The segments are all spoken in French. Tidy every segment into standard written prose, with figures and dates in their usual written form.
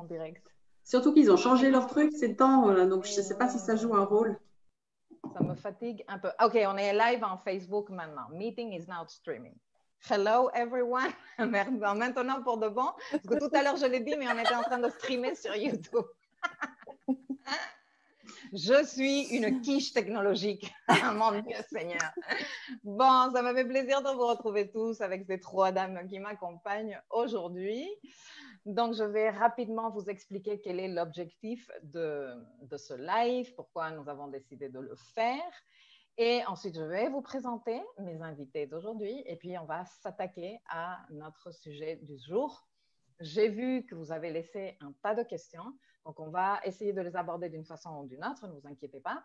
en direct. Surtout qu'ils ont changé leur truc ces temps, donc je ne sais pas si ça joue un rôle. Ça me fatigue un peu. OK, on est live en Facebook maintenant. Meeting is now streaming. Hello everyone. Maintenant pour de bon, parce que tout à l'heure je l'ai dit, mais on était en train de streamer sur YouTube. Je suis une quiche technologique, mon Dieu Seigneur. Bon, ça m'a fait plaisir de vous retrouver tous avec ces trois dames qui m'accompagnent aujourd'hui. Donc, je vais rapidement vous expliquer quel est l'objectif de ce live, pourquoi nous avons décidé de le faire. Et ensuite, je vais vous présenter mes invités d'aujourd'hui et puis on va s'attaquer à notre sujet du jour. J'ai vu que vous avez laissé un tas de questions, donc on va essayer de les aborder d'une façon ou d'une autre, ne vous inquiétez pas.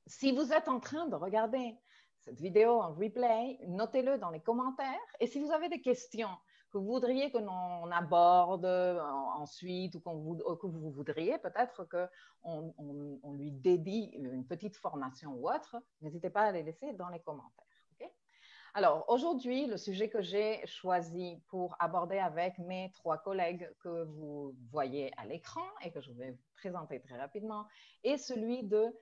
Si vous êtes en train de regarder cette vidéo en replay, notez-le dans les commentaires. Et si vous avez des questions que vous voudriez que l'on aborde ensuite ou que vous voudriez peut-être qu'on lui dédie une petite formation ou autre, n'hésitez pas à les laisser dans les commentaires. Okay? Alors, aujourd'hui, le sujet que j'ai choisi pour aborder avec mes trois collègues que vous voyez à l'écran et que je vais vous présenter très rapidement est celui de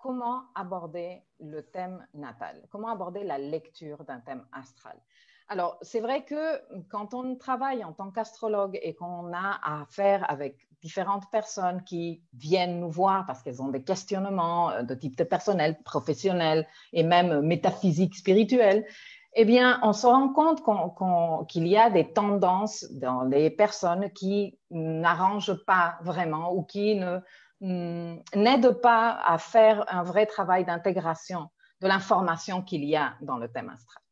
comment aborder le thème natal, comment aborder la lecture d'un thème astral. Alors, c'est vrai que quand on travaille en tant qu'astrologue et qu'on a affaire avec différentes personnes qui viennent nous voir parce qu'elles ont des questionnements de type personnel, professionnel et même métaphysique, spirituel, eh bien, on se rend compte qu'il y a des tendances dans les personnes qui n'arrangent pas vraiment ou qui n'aide pas à faire un vrai travail d'intégration de l'information qu'il y a dans le thème astral.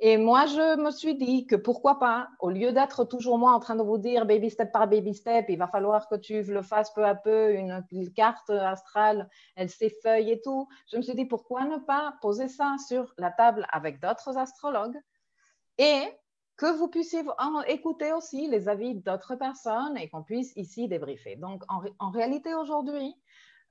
Et moi, je me suis dit que pourquoi pas, au lieu d'être toujours moi en train de vous dire baby step par baby step, il va falloir que tu le fasses peu à peu, une carte astrale, elle s'effeuille et tout, je me suis dit pourquoi ne pas poser ça sur la table avec d'autres astrologues et que vous puissiez écouter aussi les avis d'autres personnes et qu'on puisse ici débriefer. Donc, en réalité, aujourd'hui,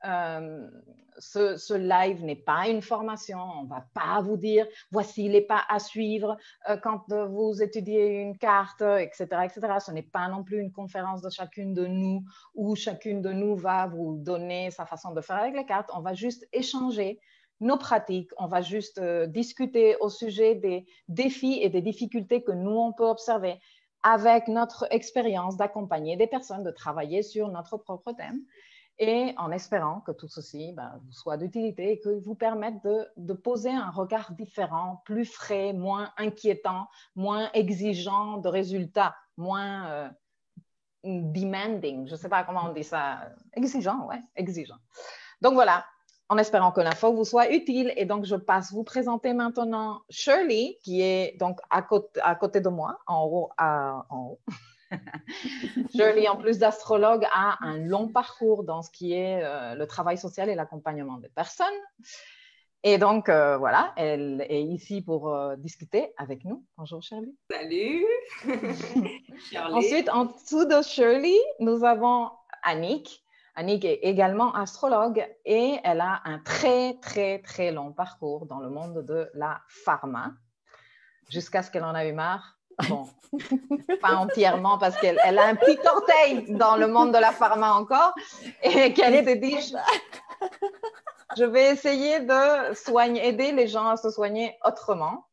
ce live n'est pas une formation. On ne va pas vous dire voici les pas à suivre quand vous étudiez une carte, etc., etc. Ce n'est pas non plus une conférence de chacune de nous où chacune de nous va vous donner sa façon de faire avec les cartes. On va juste échanger nos pratiques, on va juste discuter au sujet des défis et des difficultés que nous, on peut observer avec notre expérience d'accompagner des personnes, de travailler sur notre propre thème et en espérant que tout ceci vous soit d'utilité et que vous permette de poser un regard différent, plus frais, moins inquiétant, moins exigeant de résultats, moins demanding, je ne sais pas comment on dit ça, exigeant, ouais, exigeant. Donc voilà, en espérant que l'info vous soit utile. Et donc, je passe vous présenter maintenant Shirley, qui est donc à côté de moi, en haut. Shirley, en plus d'astrologue, a un long parcours dans ce qui est le travail social et l'accompagnement des personnes. Et donc, voilà, elle est ici pour discuter avec nous. Bonjour, Shirley. Salut, Shirley. Ensuite, en dessous de Shirley, nous avons Annick. Annick est également astrologue et elle a un très, très, très long parcours dans le monde de la pharma, jusqu'à ce qu'elle en a eu marre. Bon, pas entièrement parce qu'elle a un petit orteil dans le monde de la pharma encore et qu'elle s'est dit je vais essayer de aider les gens à se soigner autrement.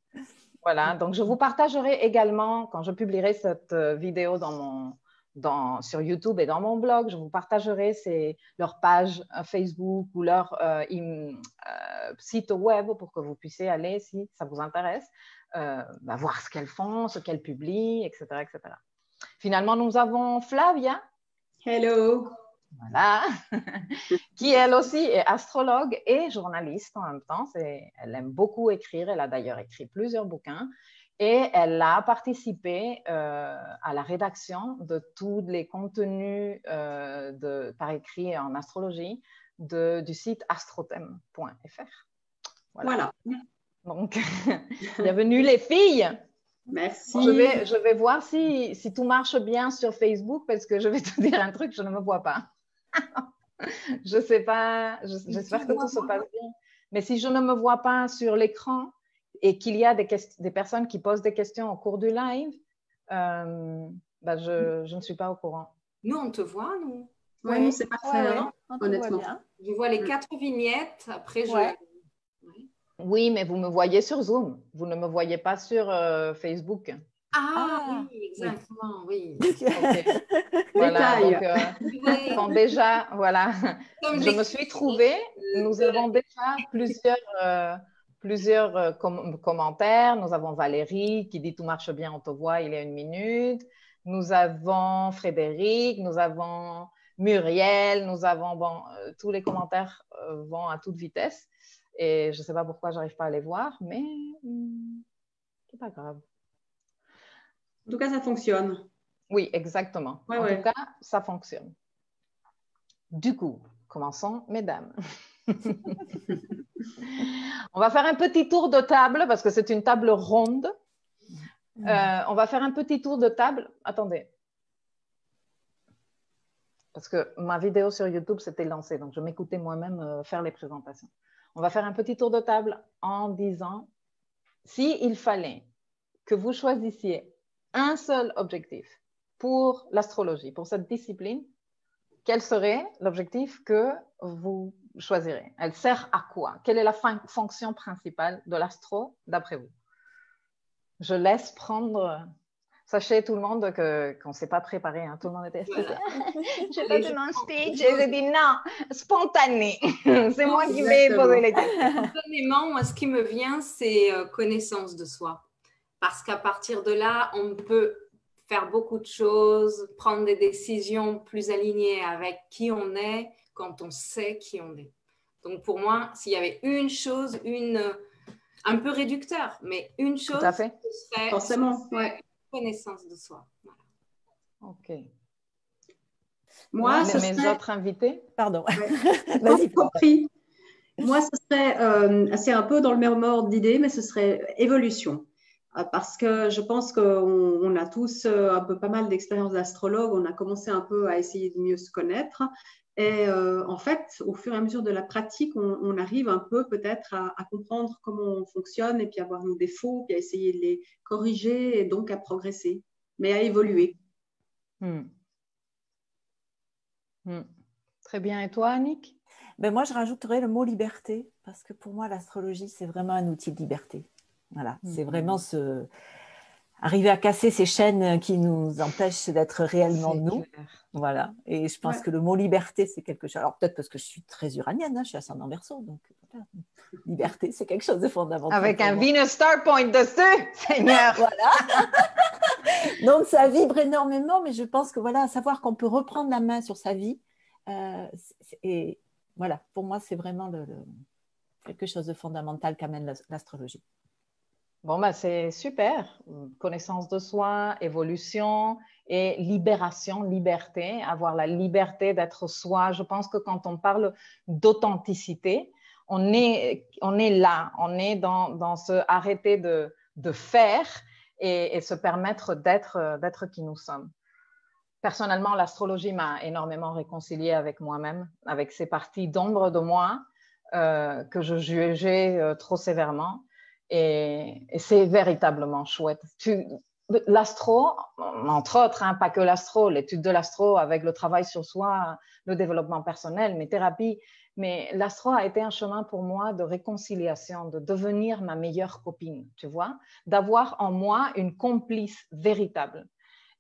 Voilà, donc je vous partagerai également, quand je publierai cette vidéo sur YouTube et dans mon blog, je vous partagerai leur page Facebook ou leur site web pour que vous puissiez aller, si ça vous intéresse, voir ce qu'elles font, ce qu'elles publient, etc., etc. Finalement, nous avons Flavia. Hello. Voilà, qui elle aussi est astrologue et journaliste en même temps. Elle aime beaucoup écrire, elle a d'ailleurs écrit plusieurs bouquins et elle a participé à la rédaction de tous les contenus par écrit en astrologie du site astrothème.fr. Voilà. Donc, bienvenue les filles. Merci. Je vais voir si tout marche bien sur Facebook parce que je vais te dire un truc, je ne me vois pas. Je ne sais pas, j'espère que tout se passe bien. Mais si je ne me vois pas sur l'écran et qu'il y a des personnes qui posent des questions au cours du live, je ne suis pas au courant. Nous, on te voit, nous. Ouais, nous, c'est parfait, on te honnêtement. voit bien. Je vois les 4 vignettes. Après, Ouais. Oui, mais vous me voyez sur Zoom. Vous ne me voyez pas sur Facebook. Ah, oui, exactement, oui. Ok. Voilà, Détail. donc bon, déjà, voilà, je me suis trouvée. Nous avons déjà plusieurs commentaires. Nous avons Valérie qui dit tout marche bien, on te voit, il y a 1 minute. Nous avons Frédéric, nous avons Muriel, nous avons, bon, tous les commentaires vont à toute vitesse. Et je ne sais pas pourquoi je n'arrive pas à les voir, mais c'est pas grave. En tout cas, ça fonctionne. Oui, exactement. Ouais, en tout cas, ça fonctionne. Du coup, commençons, mesdames. On va faire un petit tour de table parce que c'est une table ronde. On va faire un petit tour de table. Attendez. Parce que ma vidéo sur YouTube s'était lancée, donc je m'écoutais moi-même faire les présentations. On va faire un petit tour de table en disant, s'il fallait que vous choisissiez un seul objectif pour l'astrologie, pour cette discipline, quel serait l'objectif que vous choisirez? Elle sert à quoi? Quelle est la fonction principale de l'astro d'après vous? Je laisse prendre... Sachez tout le monde qu'on ne s'est pas préparé, hein. Tout le monde était stressé. Je n'ai pas fait mon speech et j'ai dit non, spontané. C'est moi qui vais poser les questions. Spontanément, moi, ce qui me vient, c'est connaissance de soi. Parce qu'à partir de là, on peut faire beaucoup de choses, prendre des décisions plus alignées avec qui on est quand on sait qui on est. Donc, pour moi, s'il y avait une chose, un peu réducteur, mais une chose, tout à fait. Ce serait forcément, ouais. Connaissance de soi. Voilà. Ok. Moi, mes autres invités? Pardon. Ouais. Vas-y, compris. Moi, ce serait, c'est un peu dans le même ordre d'idée, mais ce serait évolution. Parce que je pense qu'on a tous un peu pas mal d'expériences d'astrologue. On a commencé un peu à essayer de mieux se connaître. Et en fait, au fur et à mesure de la pratique, on arrive un peu peut-être à comprendre comment on fonctionne et puis à voir nos défauts, puis à essayer de les corriger et donc à progresser, mais à évoluer. Très bien. Et toi, Annick? Ben moi, je rajouterais le mot liberté, parce que pour moi, l'astrologie, c'est vraiment un outil de liberté. Voilà, c'est vraiment arriver à casser ces chaînes qui nous empêchent d'être réellement nous. Clair. Voilà, et je pense que le mot liberté, c'est quelque chose. Alors peut-être parce que je suis très uranienne, hein, je suis ascendant Verseau, donc voilà. Liberté, c'est quelque chose de fondamental. Avec un Venus Star Point dessus, Seigneur. Voilà. Donc ça vibre énormément, mais je pense que voilà, savoir qu'on peut reprendre la main sur sa vie, et voilà, pour moi, c'est vraiment quelque chose de fondamental qu'amène l'astrologie. Bon, bah, c'est super. Connaissance de soi, évolution et libération, liberté, avoir la liberté d'être soi. Je pense que quand on parle d'authenticité, on est là, on est dans ce arrêter de faire et se permettre d'être qui nous sommes. Personnellement, l'astrologie m'a énormément réconciliée avec moi-même, avec ces parties d'ombre de moi que je jugeais trop sévèrement. Et c'est véritablement chouette. L'astro, entre autres, hein, pas que l'astro, l'étude de l'astro avec le travail sur soi, le développement personnel, mes thérapies, mais l'astro a été un chemin pour moi de réconciliation, de devenir ma meilleure copine, tu vois, d'avoir en moi une complice véritable.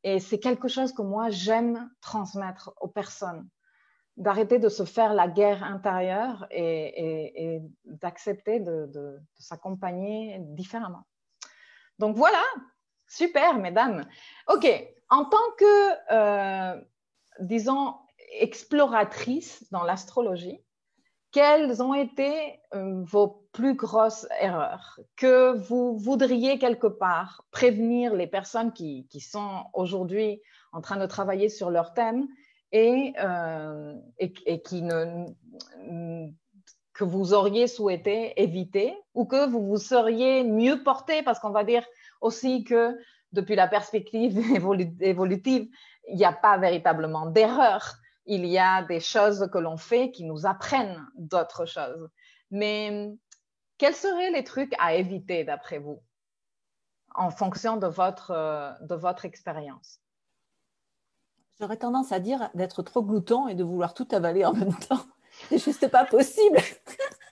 Et c'est quelque chose que moi, j'aime transmettre aux personnes, d'arrêter de se faire la guerre intérieure et d'accepter de s'accompagner différemment. Donc voilà, super, mesdames. OK, en tant que, disons, exploratrice dans l'astrologie, quelles ont été vos plus grosses erreurs que vous voudriez quelque part prévenir les personnes qui sont aujourd'hui en train de travailler sur leur thème et que vous auriez souhaité éviter ou que vous vous seriez mieux porté, parce qu'on va dire aussi que depuis la perspective évolutive, il n'y a pas véritablement d'erreur. Il y a des choses que l'on fait qui nous apprennent d'autres choses. Mais quels seraient les trucs à éviter d'après vous en fonction de votre expérience? J'aurais tendance à dire d'être trop glouton et de vouloir tout avaler en même temps. C'est juste pas possible.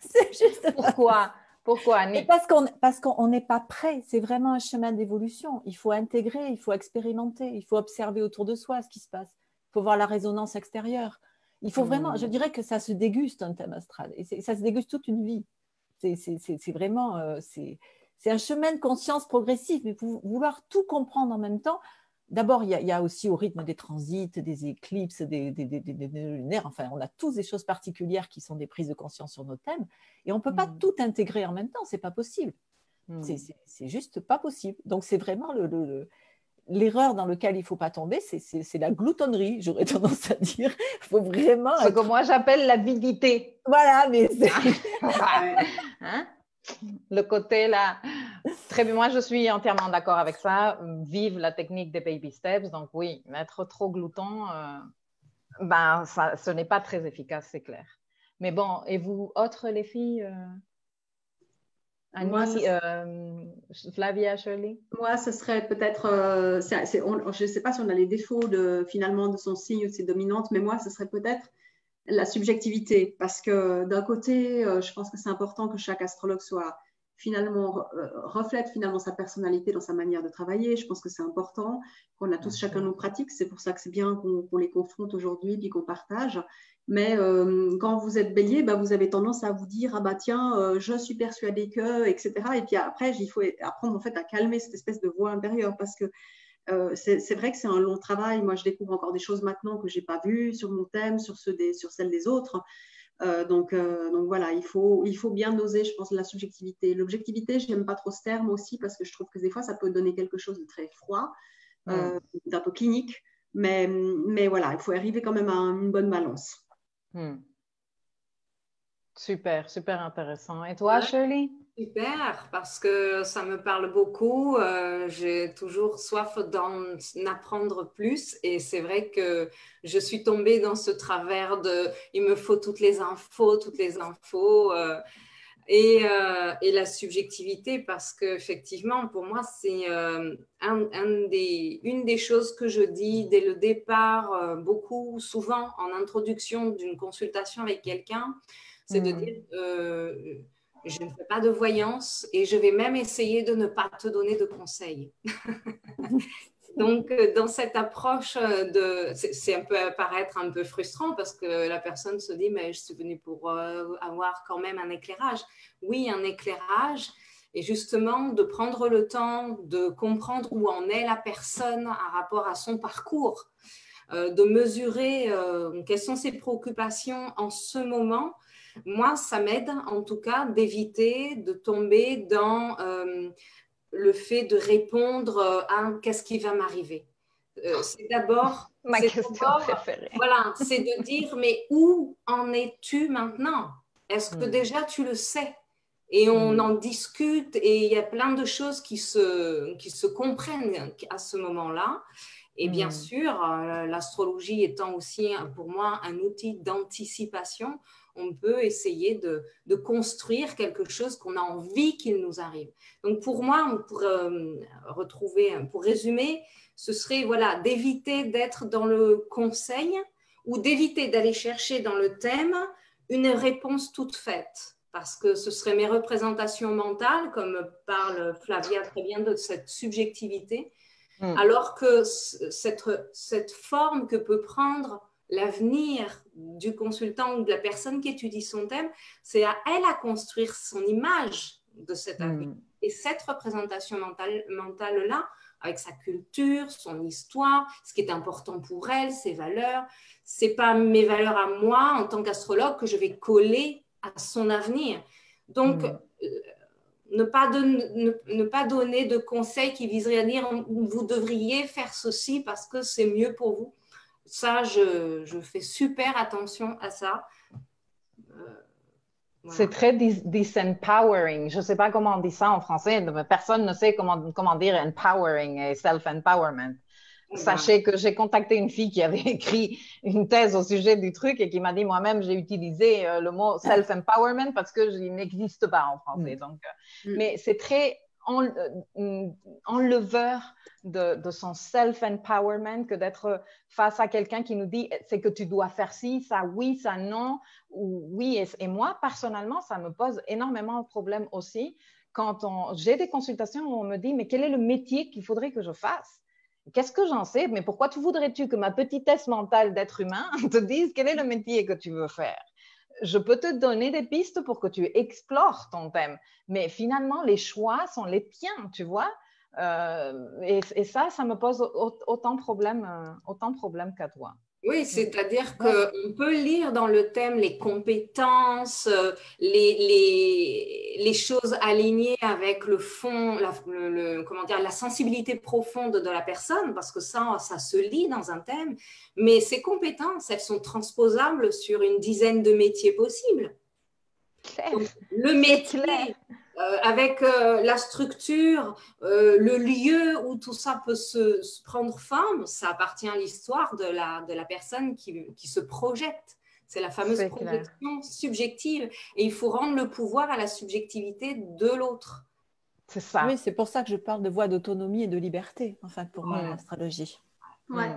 C'est juste Pourquoi? Pourquoi, Annick? Parce qu'on n'est pas prêt. C'est vraiment un chemin d'évolution. Il faut intégrer, il faut expérimenter, il faut observer autour de soi ce qui se passe. Il faut voir la résonance extérieure. Il faut vraiment, je dirais que ça se déguste un thème astral. Et ça se déguste toute une vie. C'est vraiment, c'est un chemin de conscience progressif. Mais pour vouloir tout comprendre en même temps, d'abord, il y a aussi au rythme des transits, des éclipses, des lunaires. Enfin, on a tous des choses particulières qui sont des prises de conscience sur nos thèmes. Et on ne peut pas tout intégrer en même temps. Ce n'est pas possible. C'est juste pas possible. Donc, c'est vraiment l'erreur dans laquelle il ne faut pas tomber. C'est la gloutonnerie, j'aurais tendance à dire. Il faut vraiment… Ce que moi, j'appelle l'avidité. Voilà, mais c'est… Hein? Le côté là, très bien, moi je suis entièrement d'accord avec ça. Vive la technique des baby steps. Donc oui, être trop glouton, ben, ça, ce n'est pas très efficace, c'est clair. Mais bon, et vous, autres les filles, Annie, Moi, Flavia, Shirley? Moi, ce serait peut-être, je ne sais pas si on a les défauts finalement de son signe ou de ses dominantes, mais moi, ce serait peut-être la subjectivité, parce que d'un côté, je pense que c'est important que chaque astrologue soit finalement reflète finalement sa personnalité dans sa manière de travailler. Je pense que c'est important qu'on a tous chacun nos pratiques. C'est pour ça que c'est bien qu'on les confronte aujourd'hui puis qu'on partage. Mais quand vous êtes bélier, bah, vous avez tendance à vous dire ah bah tiens, je suis persuadée que, etc. Et puis après, il faut apprendre en fait à calmer cette espèce de voix intérieure, parce que c'est vrai que c'est un long travail. Moi, je découvre encore des choses maintenant que je n'ai pas vues sur mon thème, sur celles des autres. Donc voilà, il faut bien doser, je pense, la subjectivité. L'objectivité, je n'aime pas trop ce terme aussi, parce que je trouve que des fois, ça peut donner quelque chose de très froid, d'un peu clinique. Mais voilà, il faut arriver quand même à une bonne balance. Super, super intéressant. Et toi, Shirley? Super, parce que ça me parle beaucoup. J'ai toujours soif d'en apprendre plus, et c'est vrai que je suis tombée dans ce travers de il me faut toutes les infos, et la subjectivité, parce qu'effectivement, pour moi, c'est une des choses que je dis dès le départ, beaucoup, souvent en introduction d'une consultation avec quelqu'un, c'est de dire je ne fais pas de voyance et je vais même essayer de ne pas te donner de conseils. Donc, dans cette approche, c'est un peu paraître un peu frustrant, parce que la personne se dit mais je suis venue pour avoir quand même un éclairage. Oui, un éclairage, et justement de prendre le temps de comprendre où en est la personne en rapport à son parcours, de mesurer quelles sont ses préoccupations en ce moment. Moi, ça m'aide en tout cas d'éviter de tomber dans le fait de répondre à qu'est-ce qui va m'arriver. C'est d'abord ma question préférée. Voilà, c'est de dire mais où en es-tu maintenant? Est-ce que déjà tu le sais? Et on en discute, et il y a plein de choses qui se comprennent à ce moment-là. Et bien sûr, l'astrologie étant aussi pour moi un outil d'anticipation, on peut essayer de construire quelque chose qu'on a envie qu'il nous arrive. Donc pour moi, pour résumer, ce serait voilà, d'éviter d'être dans le conseil, ou d'éviter d'aller chercher dans le thème une réponse toute faite, parce que ce serait mes représentations mentales, comme parle Flavia très bien de cette subjectivité, alors que cette forme que peut prendre l'avenir du consultant ou de la personne qui étudie son thème, c'est à elle à construire son image de cet avenir. Et cette représentation mentale-là, avec sa culture, son histoire, ce qui est important pour elle, ses valeurs, ce n'est pas mes valeurs à moi en tant qu'astrologue que je vais coller à son avenir. Donc, ne pas donner de conseils qui viseraient à dire vous devriez faire ceci parce que c'est mieux pour vous. Ça, je fais super attention à ça. Voilà. C'est très disempowering. Je ne sais pas comment on dit ça en français. Personne ne sait comment dire empowering et self-empowerment. Sachez que j'ai contacté une fille qui avait écrit une thèse au sujet du truc et qui m'a dit moi-même j'ai utilisé le mot self-empowerment parce que il n'existe pas en français. Donc, mais c'est très, enleveur de son self-empowerment que d'être face à quelqu'un qui nous dit c'est que tu dois faire ci, ça oui, ça non, ou oui. Et moi, personnellement, ça me pose énormément de problèmes aussi quand j'ai des consultations où on me dit mais quel est le métier qu'il faudrait que je fasse? Qu'est-ce que j'en sais? Mais pourquoi voudrais-tu que ma petitesse mentale d'être humain te dise quel est le métier que tu veux faire? Je peux te donner des pistes pour que tu explores ton thème, mais finalement, les choix sont les tiens, tu vois. Et ça me pose autant de problèmes qu'à toi. Oui, c'est-à-dire qu'on peut lire dans le thème les compétences, les choses alignées avec le fond, comment dire, la sensibilité profonde de la personne, parce que ça se lit dans un thème. Mais ces compétences, elles sont transposables sur une dizaine de métiers possibles. Donc, le métier, avec la structure, le lieu où tout ça peut se prendre forme, ça appartient à l'histoire de la personne qui se projette. C'est la fameuse projection subjective. Et il faut rendre le pouvoir à la subjectivité de l'autre. C'est ça. Oui, c'est pour ça que je parle de voie d'autonomie et de liberté, en fait, pour moi, l'astrologie. Ouais.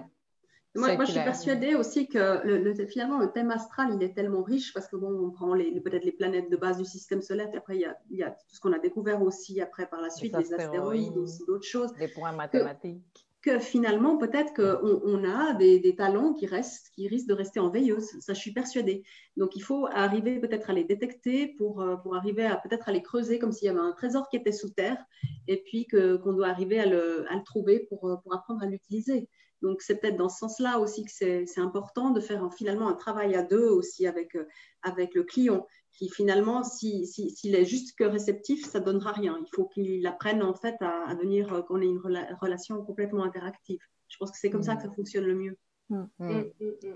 Moi, je suis persuadée aussi que finalement, le thème astral, il est tellement riche parce que bon, on prend peut-être les planètes de base du système solaire, puis après, il y a tout ce qu'on a découvert aussi après par la suite, les astéroïdes, aussi d'autres choses. Des points mathématiques. Que finalement, peut-être qu'on a des talents qui risquent de rester en veilleuse. Ça, je suis persuadée. Donc, il faut arriver peut-être à les détecter pour arriver peut-être à les creuser comme s'il y avait un trésor qui était sous terre et puis qu'on doit arriver à le trouver pour apprendre à l'utiliser. Donc, c'est peut-être dans ce sens-là aussi que c'est important de faire finalement un travail à deux aussi avec le client, qui finalement, s'il est juste que réceptif, ça ne donnera rien. Il faut qu'il apprenne en fait à devenir, qu'on ait une relation complètement interactive. Je pense que c'est comme ça que ça fonctionne le mieux.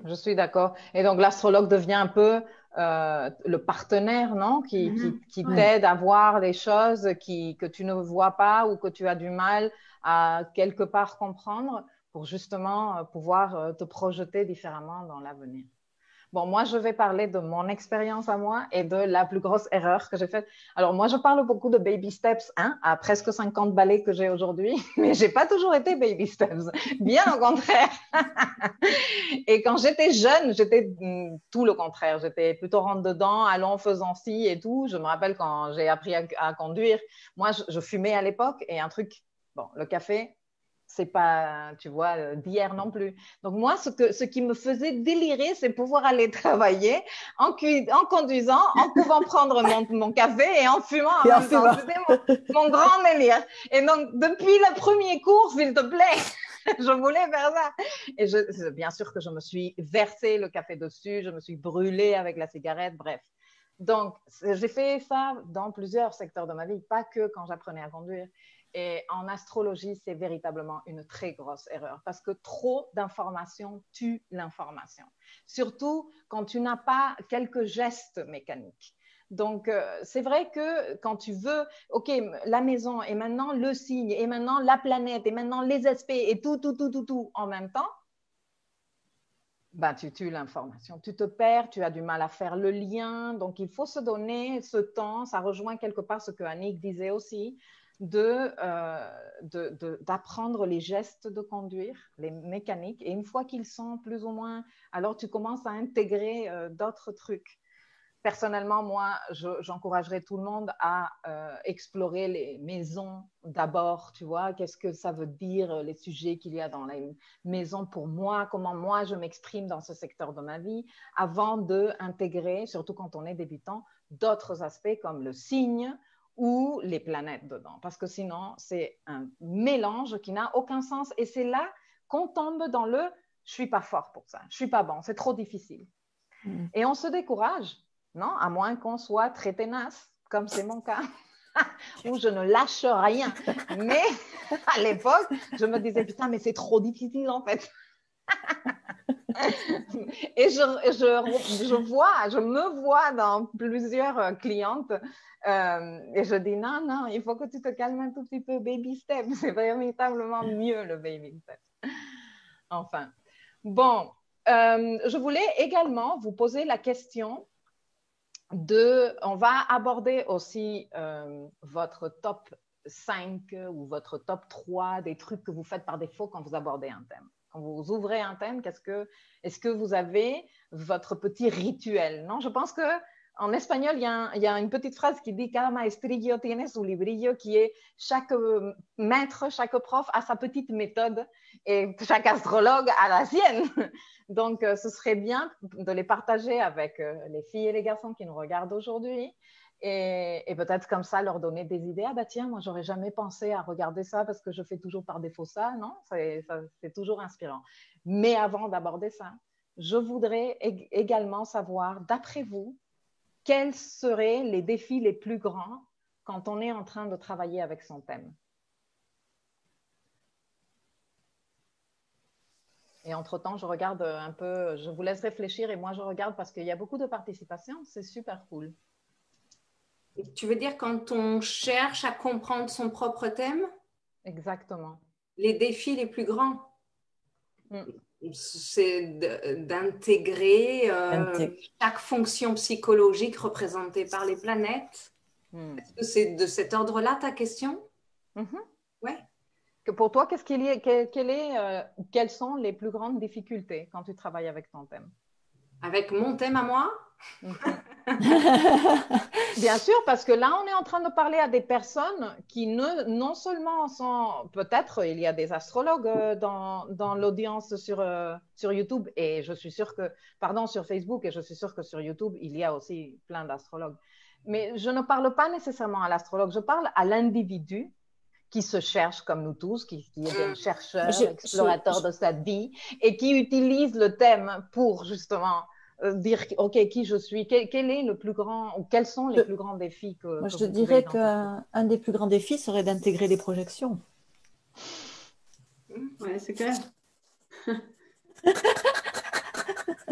Je suis d'accord. Et donc, l'astrologue devient un peu le partenaire, non? Qui t'aide à voir les choses que tu ne vois pas ou que tu as du mal à quelque part comprendre pour justement pouvoir te projeter différemment dans l'avenir. Bon, moi, je vais parler de mon expérience à moi et de la plus grosse erreur que j'ai faite. Alors, moi, je parle beaucoup de baby steps, à presque 50 balais que j'ai aujourd'hui, mais je n'ai pas toujours été baby steps, bien au contraire. Et quand j'étais jeune, j'étais tout le contraire. J'étais plutôt rentre-dedans, allons, faisons ci et tout. Je me rappelle quand j'ai appris à conduire, moi, je fumais à l'époque et un truc, bon, le café, c'est pas, tu vois, d'hier non plus. Donc moi, ce qui me faisait délirer, c'est pouvoir aller travailler en conduisant, en pouvant prendre mon café et en fumant en même temps. C'était mon grand délire. Et donc, depuis le premier cours, s'il te plaît, je voulais faire ça. Et bien sûr que je me suis versé le café dessus, je me suis brûlée avec la cigarette, bref. Donc, j'ai fait ça dans plusieurs secteurs de ma vie, pas que quand j'apprenais à conduire. Et en astrologie, c'est véritablement une très grosse erreur parce que trop d'informations tue l'information. Surtout quand tu n'as pas quelques gestes mécaniques. Donc, c'est vrai que quand tu veux, OK, la maison et maintenant le signe et maintenant la planète et maintenant les aspects et tout en même temps, ben, tu tues l'information. Tu te perds, tu as du mal à faire le lien. Donc, il faut se donner ce temps. Ça rejoint quelque part ce que Annick disait aussi, d'apprendre les gestes de conduire, les mécaniques. Et une fois qu'ils sont plus ou moins, alors tu commences à intégrer d'autres trucs. Personnellement, moi, j'encouragerais tout le monde à explorer les maisons d'abord, tu vois, qu'est-ce que ça veut dire, les sujets qu'il y a dans les maisons pour moi, comment moi je m'exprime dans ce secteur de ma vie, avant d'intégrer, surtout quand on est débutant, d'autres aspects comme le signe, ou les planètes dedans. Parce que sinon, c'est un mélange qui n'a aucun sens. Et c'est là qu'on tombe dans le « je ne suis pas fort pour ça, je ne suis pas bon, c'est trop difficile ». Et on se décourage, non? À moins qu'on soit très tenace, comme c'est mon cas, où je ne lâche rien. Mais à l'époque, je me disais « putain, mais c'est trop difficile en fait ». Et je me vois dans plusieurs clientes et je dis non, il faut que tu te calmes un tout petit peu, baby step, c'est véritablement mieux le baby step. Enfin, bon, je voulais également vous poser la question on va aborder aussi votre top 5 ou votre top 3 des trucs que vous faites par défaut quand vous abordez un thème. Quand vous ouvrez un thème, est-ce que vous avez votre petit rituel? Non, je pense que en espagnol, il y a une petite phrase qui dit cada maestrillo tiene su librillo, qui est chaque maître, chaque prof a sa petite méthode et chaque astrologue a la sienne. Donc, ce serait bien de les partager avec les filles et les garçons qui nous regardent aujourd'hui. Et peut-être comme ça leur donner des idées. Ah bah tiens, moi j'aurais jamais pensé à regarder ça parce que je fais toujours par défaut ça. Non, c'est toujours inspirant. Mais avant d'aborder ça, je voudrais également savoir, d'après vous, quels seraient les défis les plus grands quand on est en train de travailler avec son thème? Et entre-temps, je regarde un peu, je vous laisse réfléchir et moi je regarde parce qu'il y a beaucoup de participation, c'est super cool. Tu veux dire quand on cherche à comprendre son propre thème? Exactement. Les défis les plus grands, c'est d'intégrer chaque fonction psychologique représentée par les planètes. Est-ce que c'est de cet ordre-là ta question? Ouais. Que pour toi, quelles sont les plus grandes difficultés quand tu travailles avec ton thème? Avec mon thème à moi? Bien sûr, parce que là, on est en train de parler à des personnes qui non seulement sont, peut-être il y a des astrologues dans l'audience sur YouTube, et je suis sûre que, pardon, sur Facebook, et je suis sûre que sur YouTube, il y a aussi plein d'astrologues. Mais je ne parle pas nécessairement à l'astrologue, je parle à l'individu qui se cherche comme nous tous, qui est un chercheur, explorateur de sa vie, et qui utilise le thème pour justement dire, OK, qui je suis, quel est le plus grand, ou quels sont les plus grands défis que moi, que je vous dirais pouvez qu'un des plus grands défis serait d'intégrer les projections. Oui, c'est clair.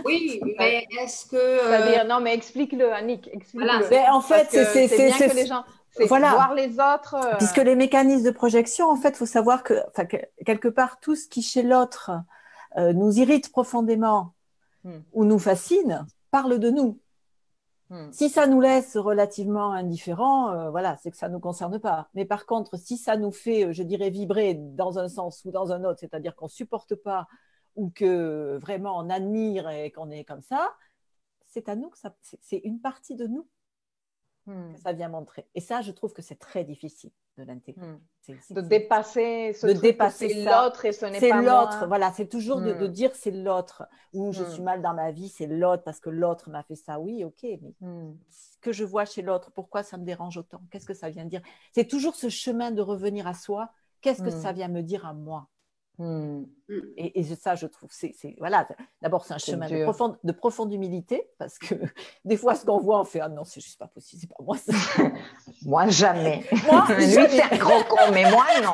Oui, mais est-ce que… C'est-à-dire, non, mais explique-le, Annick, explique-le. Voilà. Mais en fait, c'est bien que les gens… Voilà. Voir les autres… Puisque les mécanismes de projection, en fait, il faut savoir que quelque part, tout ce qui chez l'autre nous irrite profondément ou nous fascine, parle de nous. Si ça nous laisse relativement indifférents, voilà, c'est que ça ne nous concerne pas. Mais par contre, si ça nous fait, je dirais, vibrer dans un sens ou dans un autre, c'est-à-dire qu'on ne supporte pas ou que vraiment on admire et qu'on est comme ça, c'est à nous que c'est une partie de nous que ça vient montrer. Et ça, je trouve que c'est très difficile de l'intégrer. De dépasser ce de truc, dépasser c'est ça. l'autre et ce n'est C'est pas l'autre, moi. voilà, c'est toujours de dire c'est l'autre, ou je suis mal dans ma vie, c'est l'autre parce que l'autre m'a fait ça. Oui, ok, mais ce que je vois chez l'autre, pourquoi ça me dérange autant? Qu'est-ce que ça vient dire? C'est toujours ce chemin de revenir à soi. Qu'est-ce que ça vient me dire à moi? Et ça, je trouve, voilà. D'abord, c'est un chemin de profonde humilité, parce que des fois, ce qu'on voit, on fait ah non, c'est juste pas possible, c'est pas moi ça. Moi, jamais. Moi, lui, c'est un gros con, mais moi, non.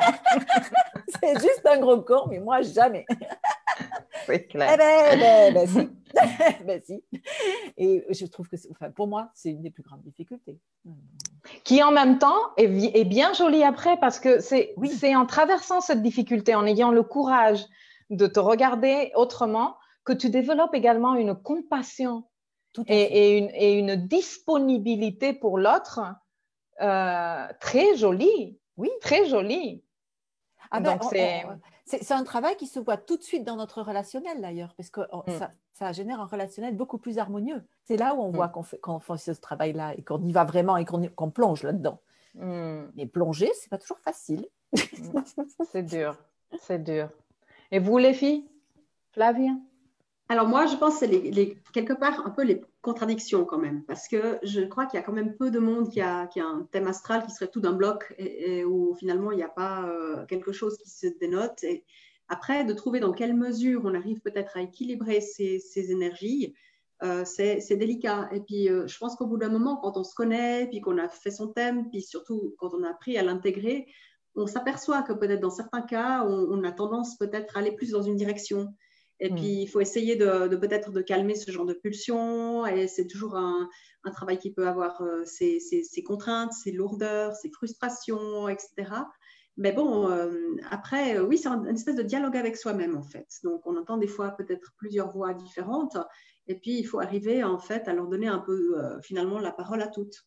C'est juste un gros con, mais moi, jamais. C'est clair. Ben si. Ben si. Et je trouve que, pour moi, c'est une des plus grandes difficultés. Qui, en même temps, est bien jolie après, parce que c'est en traversant cette difficulté, en ayant le courage de te regarder autrement, que tu développes également une compassion et une disponibilité pour l'autre très jolie. Oui. Très jolie. Ah ben, c'est un travail qui se voit tout de suite dans notre relationnel d'ailleurs, parce que ça génère un relationnel beaucoup plus harmonieux. C'est là où on voit qu'on fait ce travail-là et qu'on y va vraiment et qu'on plonge là-dedans. Mais plonger, c'est pas toujours facile. C'est dur, c'est dur. Et vous les filles, Flavia? Alors moi, je pense que c'est quelque part un peu les contradictions quand même, parce que je crois qu'il y a quand même peu de monde qui a un thème astral qui serait tout d'un bloc et où finalement il n'y a pas quelque chose qui se dénote. Et après, de trouver dans quelle mesure on arrive peut-être à équilibrer ces énergies, c'est délicat. Et puis, je pense qu'au bout d'un moment, quand on se connaît, puis qu'on a fait son thème, puis surtout quand on a appris à l'intégrer, on s'aperçoit que peut-être dans certains cas, on a tendance peut-être à aller plus dans une direction. Et puis, il faut essayer de peut-être de calmer ce genre de pulsions. Et c'est toujours un travail qui peut avoir ses contraintes, ses lourdeurs, ses frustrations, etc. Mais bon, après, oui, c'est une espèce de dialogue avec soi-même, en fait. Donc, on entend des fois peut-être plusieurs voix différentes. Et puis, il faut arriver, en fait, à leur donner un peu, finalement, la parole à toutes.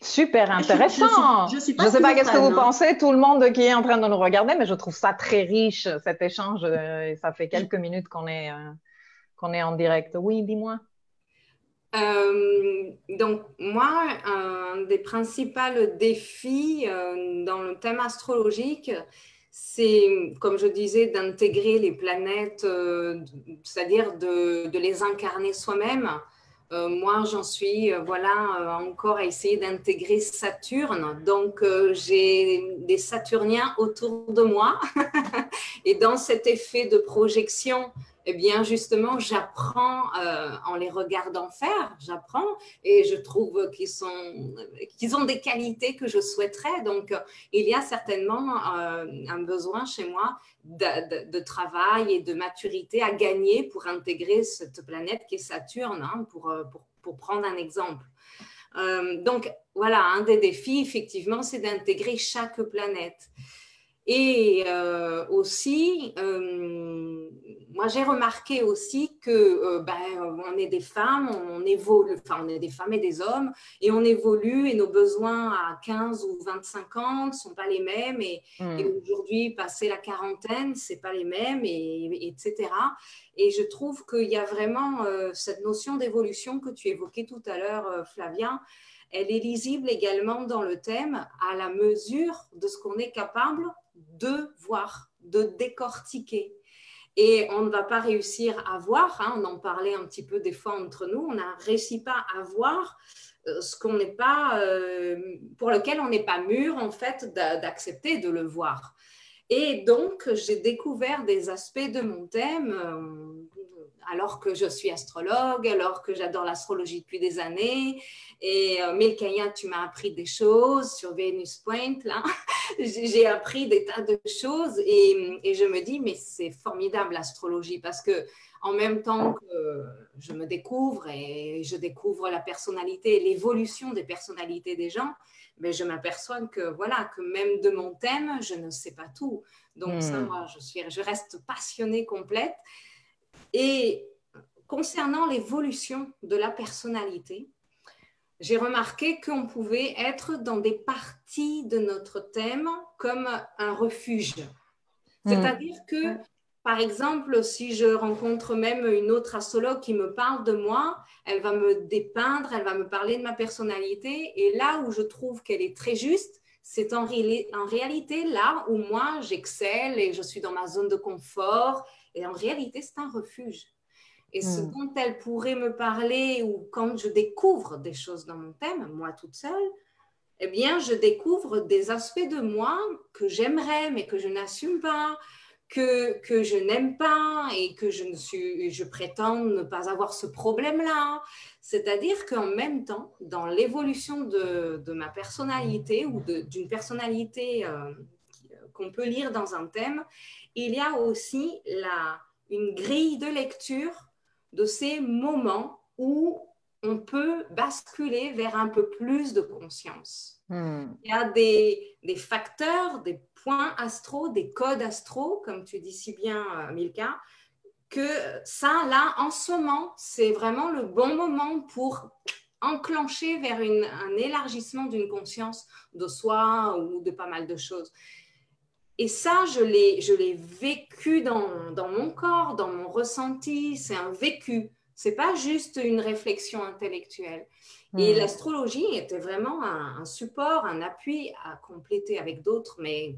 Super intéressant. Je suis Je ne sais pas qu'est-ce que vous hein. pensez, tout le monde qui est en train de nous regarder, mais je trouve ça très riche, cet échange. Ça fait quelques minutes qu'on est en direct. Oui, dis-moi. Donc, moi, un des principaux défis dans le thème astrologique, c'est, comme je disais, d'intégrer les planètes, c'est-à-dire de les incarner soi-même. Moi, j'en suis encore à essayer d'intégrer Saturne. Donc, j'ai des Saturniens autour de moi. Et dans cet effet de projection, eh bien, justement, j'apprends en les regardant faire, j'apprends et je trouve qu'ils ont des qualités que je souhaiterais. Donc, il y a certainement un besoin chez moi de travail et de maturité à gagner pour intégrer cette planète qui est Saturne, hein, pour prendre un exemple. Donc, voilà, un des défis, effectivement, c'est d'intégrer chaque planète. Et aussi, moi j'ai remarqué aussi que on est des femmes, on évolue, enfin on est des femmes et des hommes, et on évolue et nos besoins à 15 ou 25 ans ne sont pas les mêmes, et aujourd'hui, passé la quarantaine, c'est pas les mêmes, etc. Et je trouve qu'il y a vraiment cette notion d'évolution que tu évoquais tout à l'heure, Flavien. Elle est lisible également dans le thème à la mesure de ce qu'on est capable de voir, de décortiquer. Et on ne va pas réussir à voir, hein, on en parlait un petit peu des fois entre nous, on ne réussit pas à voir ce qu'on n'est pas, pour lequel on n'est pas mûr en fait d'accepter de le voir. Et donc, j'ai découvert des aspects de mon thème, alors que je suis astrologue, alors que j'adore l'astrologie depuis des années. Et Milkaya, tu m'as appris des choses sur Venus Point, là. J'ai appris des tas de choses et je me dis, mais c'est formidable l'astrologie parce que en même temps que je me découvre et je découvre la personnalité et l'évolution des personnalités des gens, mais je m'aperçois que voilà, que même de mon thème, je ne sais pas tout. Donc ça, moi, je reste passionnée complète. Et concernant l'évolution de la personnalité, j'ai remarqué qu'on pouvait être dans des parties de notre thème comme un refuge. C'est-à-dire que, par exemple, si je rencontre même une autre astrologue qui me parle de moi, elle va me dépeindre, elle va me parler de ma personnalité. Et là où je trouve qu'elle est très juste, c'est en réalité là où moi, j'excelle et je suis dans ma zone de confort. Et en réalité, c'est un refuge. Et ce dont elle pourrait me parler ou quand je découvre des choses dans mon thème, moi toute seule, eh bien, je découvre des aspects de moi que j'aimerais, mais que je n'assume pas, que je n'aime pas et que je prétends ne pas avoir ce problème-là. C'est-à-dire qu'en même temps, dans l'évolution de ma personnalité ou d'une personnalité qu'on peut lire dans un thème, il y a aussi une grille de lecture de ces moments où on peut basculer vers un peu plus de conscience. Il y a des facteurs, des points astro, des codes astro, comme tu dis si bien, Milka, que ça, là, en ce moment, c'est vraiment le bon moment pour enclencher vers un élargissement d'une conscience de soi ou de pas mal de choses. Et ça, je l'ai vécu dans mon corps, dans mon ressenti. C'est un vécu. C'est pas juste une réflexion intellectuelle. Et l'astrologie était vraiment un support, un appui à compléter avec d'autres. Mais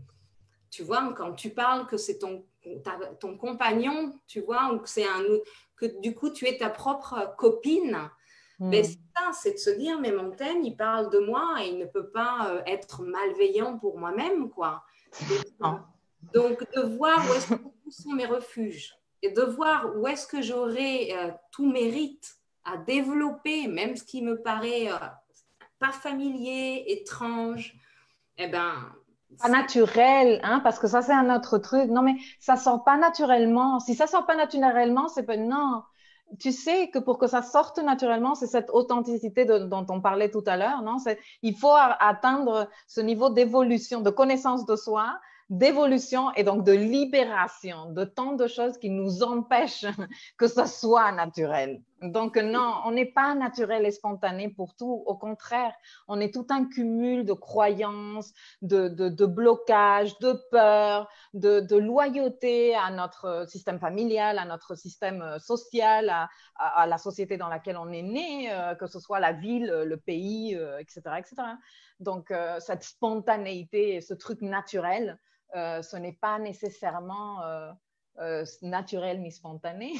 tu vois, quand tu parles que c'est ton compagnon, tu vois, ou que du coup tu es ta propre copine, ben c'est ça, c'est de se dire, mais mon thème, il parle de moi et il ne peut pas être malveillant pour moi-même, quoi. Donc, de voir où est-ce que sont mes refuges et de voir où est-ce que j'aurai tout mérite à développer, même ce qui me paraît pas familier, étrange, eh ben, pas naturel, hein, parce que ça, c'est un autre truc. Non, mais ça sort pas naturellement. Si ça sort pas naturellement, c'est pas... Non. Tu sais que pour que ça sorte naturellement, c'est cette authenticité dont on parlait tout à l'heure, non? Il faut atteindre ce niveau d'évolution, de connaissance de soi, d'évolution et donc de libération de tant de choses qui nous empêchent que ça soit naturel. Donc, non, on n'est pas naturel et spontané pour tout. Au contraire, on est tout un cumul de croyances, de blocages, de peurs, de loyauté à notre système familial, à notre système social, à la société dans laquelle on est né, que ce soit la ville, le pays, etc., etc. Donc, cette spontanéité et ce truc naturel, ce n'est pas nécessairement naturel ni spontané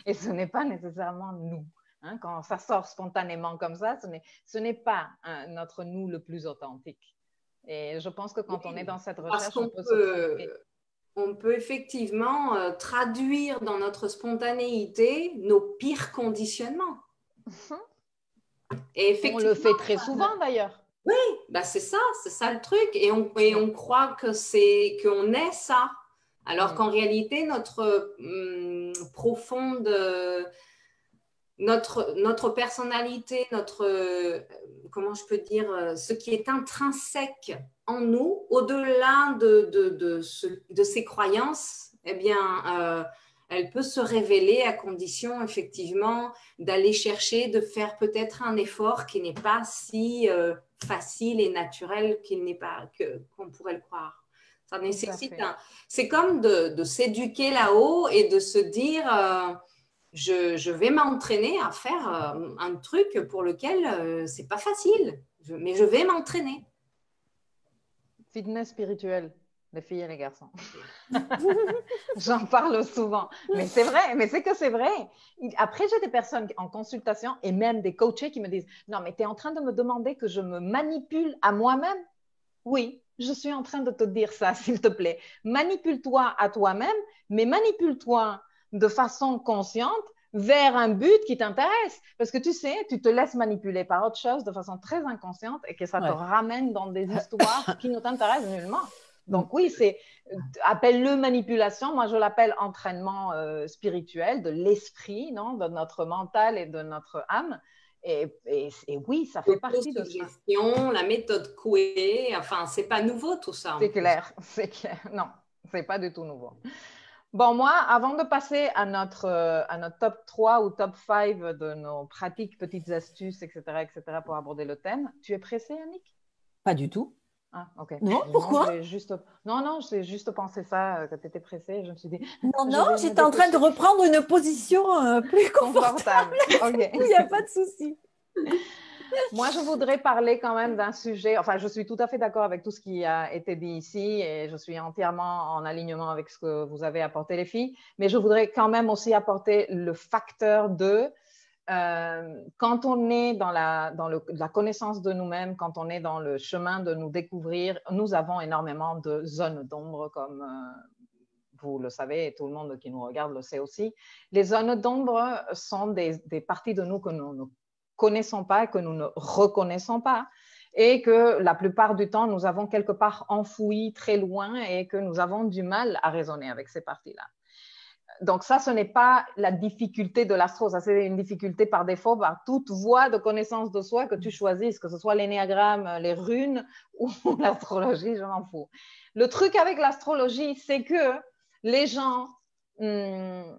et ce n'est pas nécessairement nous. Hein, quand ça sort spontanément comme ça, ce n'est pas notre nous le plus authentique. Et je pense que quand on est dans cette recherche, on peut se tromper. On peut effectivement traduire dans notre spontanéité nos pires conditionnements. Et on le fait très souvent d'ailleurs. Oui, bah c'est ça le truc. Et on croit qu'on est ça. Alors qu'en réalité, notre profonde, notre personnalité, comment je peux dire, ce qui est intrinsèque en nous, au-delà de ces croyances, eh bien, elle peut se révéler à condition effectivement d'aller chercher, de faire peut-être un effort qui n'est pas si facile et naturel qu'on pourrait le croire. Ça nécessite c'est comme de s'éduquer là-haut et de se dire je vais m'entraîner à faire un truc pour lequel c'est pas facile, mais je vais m'entraîner. Fitness spirituel, les filles et les garçons. J'en parle souvent, mais c'est vrai, mais c'est que c'est vrai. Après, j'ai des personnes en consultation et même des coachés qui me disent « Non, mais tu es en train de me demander que je me manipule à moi-même ?» Oui, je suis en train de te dire ça, s'il te plaît. Manipule-toi à toi-même, mais manipule-toi de façon consciente vers un but qui t'intéresse. Parce que tu sais, tu te laisses manipuler par autre chose de façon très inconsciente et que ça te ramène dans des histoires qui ne t'intéressent nullement. Donc oui, appelle-le manipulation, moi je l'appelle entraînement spirituel de l'esprit, non, de notre mental et de notre âme. Et oui, ça fait partie de ça. La méthode Coué, enfin, c'est pas nouveau tout ça. C'est clair. Non, c'est pas du tout nouveau. Bon, moi, avant de passer à notre top 3 ou top 5 de nos pratiques, petites astuces, etc., pour aborder le thème, tu es pressée, Annick? Pas du tout. Ah, ok. Non, pourquoi? Non, j'ai juste pensé ça, que tu étais pressée. Je me suis dit. Non, j'étais en train de reprendre une position plus confortable. Okay. Il n'y a pas de souci. Moi, je voudrais parler quand même d'un sujet. Enfin, je suis tout à fait d'accord avec tout ce qui a été dit ici et je suis entièrement en alignement avec ce que vous avez apporté, les filles. Mais je voudrais quand même aussi apporter le facteur de quand on est dans la connaissance de nous-mêmes, quand on est dans le chemin de nous découvrir, nous avons énormément de zones d'ombre, comme vous le savez et tout le monde qui nous regarde le sait aussi. Les zones d'ombre sont des parties de nous que nous ne connaissons pas, que nous ne reconnaissons pas et que la plupart du temps, nous avons quelque part enfoui très loin et que nous avons du mal à raisonner avec ces parties-là. Donc ça, ce n'est pas la difficulté de l'astro, ça c'est une difficulté par défaut, par toute voie de connaissance de soi que tu choisisses, que ce soit l'énéagramme, les runes ou l'astrologie, je m'en fous. Le truc avec l'astrologie, c'est que les gens, il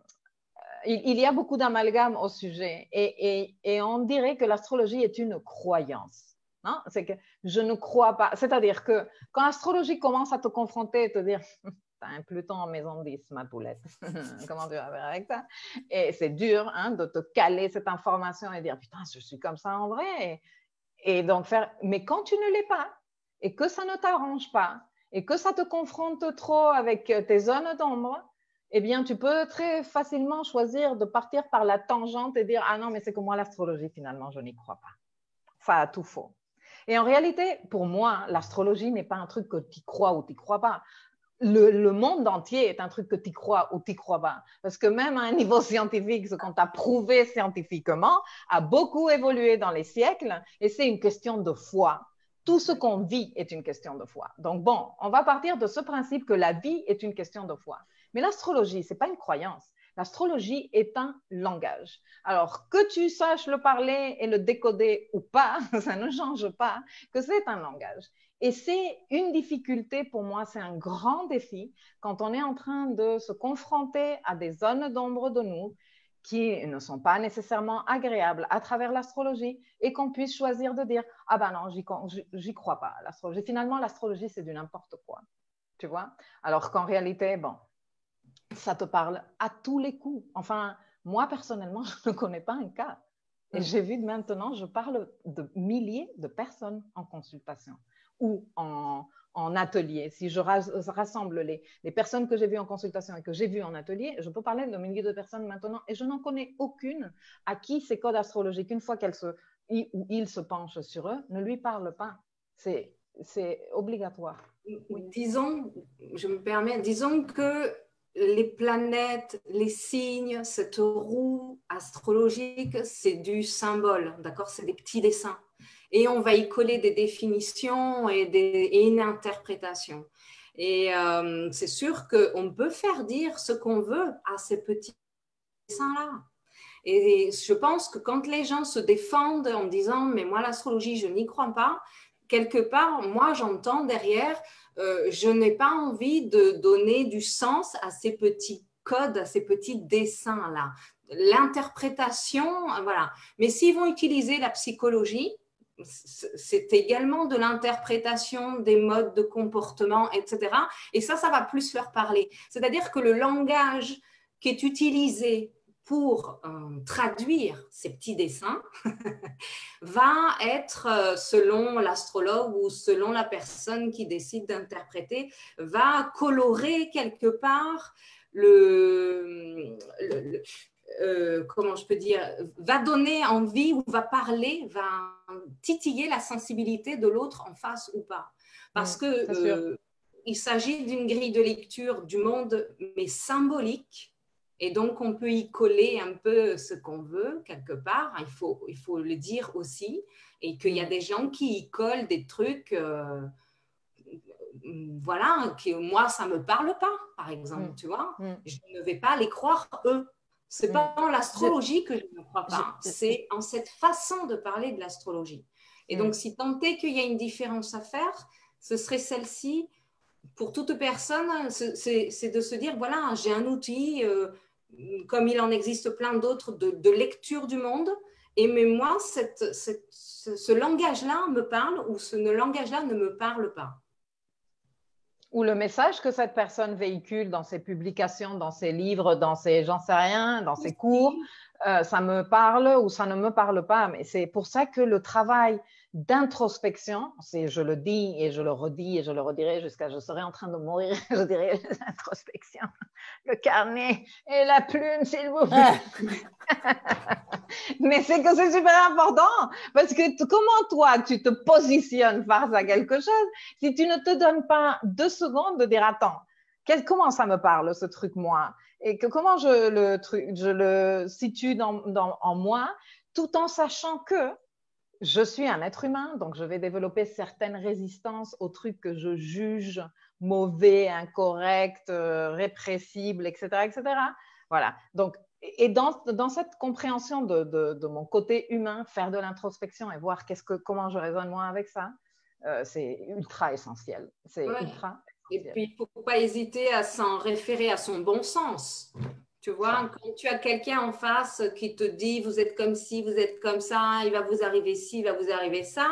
y a beaucoup d'amalgame au sujet et on dirait que l'astrologie est une croyance. C'est que je ne crois pas, c'est-à-dire que quand l'astrologie commence à te confronter et te dire t'as un Pluton en maison 10, ma poulette. Comment tu vas faire avec ça? Et c'est dur de te caler cette information et dire putain, je suis comme ça en vrai. Et donc mais quand tu ne l'es pas et que ça ne t'arrange pas et que ça te confronte trop avec tes zones d'ombre, eh bien, tu peux très facilement choisir de partir par la tangente et dire ah non, mais c'est que moi, l'astrologie, finalement, je n'y crois pas. Ça a tout faux. Et en réalité, pour moi, l'astrologie n'est pas un truc que tu crois ou tu ne crois pas. Le monde entier est un truc que tu crois ou tu crois pas. Parce que même à un niveau scientifique, ce qu'on t'a prouvé scientifiquement a beaucoup évolué dans les siècles et c'est une question de foi. Tout ce qu'on vit est une question de foi. Donc bon, on va partir de ce principe que la vie est une question de foi. Mais l'astrologie, ce n'est pas une croyance. L'astrologie est un langage. Alors, que tu saches le parler et le décoder ou pas, ça ne change pas que c'est un langage. Et c'est une difficulté pour moi, c'est un grand défi quand on est en train de se confronter à des zones d'ombre de nous qui ne sont pas nécessairement agréables à travers l'astrologie et qu'on puisse choisir de dire « Ah ben non, j'y crois pas, l'astrologie. Finalement, l'astrologie, c'est du n'importe quoi. » Tu vois? Alors qu'en réalité, bon, ça te parle à tous les coups. Enfin, moi, personnellement, je ne connais pas un cas. Et j'ai vu maintenant, je parle de milliers de personnes en consultation ou en atelier. Si je rassemble les personnes que j'ai vues en consultation et que j'ai vues en atelier, je peux parler de milliers de personnes maintenant et je n'en connais aucune à qui ces codes astrologiques, une fois il se penche sur eux, ne lui parlent pas. C'est obligatoire. Oui. Disons, je me permets, disons que les planètes, les signes, cette roue astrologique, c'est du symbole, d'accord? C'est des petits dessins. Et on va y coller des définitions et une interprétation. Et c'est sûr qu'on peut faire dire ce qu'on veut à ces petits dessins-là. Et je pense que quand les gens se défendent en disant « mais moi, l'astrologie, je n'y crois pas », quelque part, moi, j'entends derrière, je n'ai pas envie de donner du sens à ces petits codes, à ces petits dessins-là. L'interprétation, voilà. Mais s'ils vont utiliser la psychologie, c'est également de l'interprétation des modes de comportement, etc. Et ça va plus leur parler. C'est-à-dire que le langage qui est utilisé pour traduire ces petits dessins va être, selon l'astrologue ou selon la personne qui décide d'interpréter, va colorer quelque part comment je peux dire, va donner envie ou va parler, va titiller la sensibilité de l'autre en face ou pas. Parce que il s'agit d'une grille de lecture du monde, mais symbolique. Et donc, on peut y coller un peu ce qu'on veut, quelque part. Il faut le dire aussi. Et qu'il y a des gens qui y collent des trucs, voilà, que moi, ça ne me parle pas, par exemple, tu vois. Je ne vais pas les croire, eux. Ce n'est pas en l'astrologie que je ne crois pas. C'est en cette façon de parler de l'astrologie. Et donc, si tant est qu'il y a une différence à faire, ce serait celle-ci. Pour toute personne, c'est de se dire, voilà, j'ai un outil, comme il en existe plein d'autres, de lecture du monde. Et mais moi, ce langage-là me parle ou ce langage-là ne me parle pas. Ou le message que cette personne véhicule dans ses publications, dans ses livres, dans ses, j'en sais rien, dans ses cours, ça me parle ou ça ne me parle pas. Mais c'est pour ça que le travail d'introspection, je le dis et je le redis et je le redirai jusqu'à je serai en train de mourir, je dirai l'introspection, le carnet et la plume, s'il vous plaît. Mais c'est que c'est super important parce que comment toi tu te positionnes face à quelque chose si tu ne te donnes pas 2 secondes de dire attends, comment ça me parle ce truc moi et comment je le situe en moi tout en sachant que je suis un être humain, donc je vais développer certaines résistances aux trucs que je juge mauvais, incorrects, répressibles, etc., etc. Voilà. Donc, et dans cette compréhension de mon côté humain, faire de l'introspection et voir comment je raisonne moi avec ça, c'est ultra essentiel. C'est ultra essentiel. Et puis, il ne faut pas hésiter à s'en référer à son bon sens. Tu vois, quand tu as quelqu'un en face qui te dit vous êtes comme ci, vous êtes comme ça, il va vous arriver ci, il va vous arriver ça,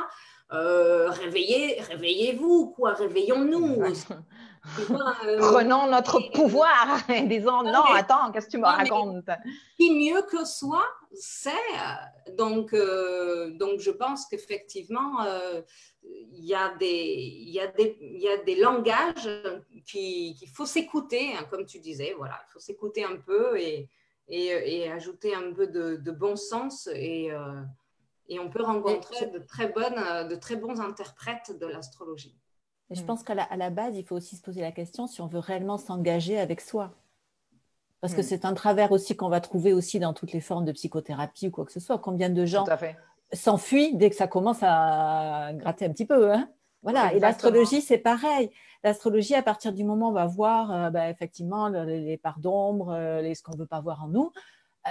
réveillez-vous, quoi, réveillons-nous. Prenons notre pouvoir et disons non, attends, qu'est-ce que tu me racontes? Qui mieux que soi sait. Donc, je pense qu'effectivement, il y a des langages qu'il faut s'écouter, hein, comme tu disais. Voilà, il faut s'écouter un peu et ajouter un peu de bon sens et on peut rencontrer de très bons interprètes de l'astrologie. Et je pense qu'à la base, il faut aussi se poser la question si on veut réellement s'engager avec soi. Parce que c'est un travers aussi qu'on va trouver aussi dans toutes les formes de psychothérapie ou quoi que ce soit. Combien de gens s'enfuient dès que ça commence à gratter un petit peu, hein. Voilà. Exactement. Et l'astrologie, c'est pareil. L'astrologie, à partir du moment où on va voir effectivement les parts d'ombre, ce qu'on ne veut pas voir en nous,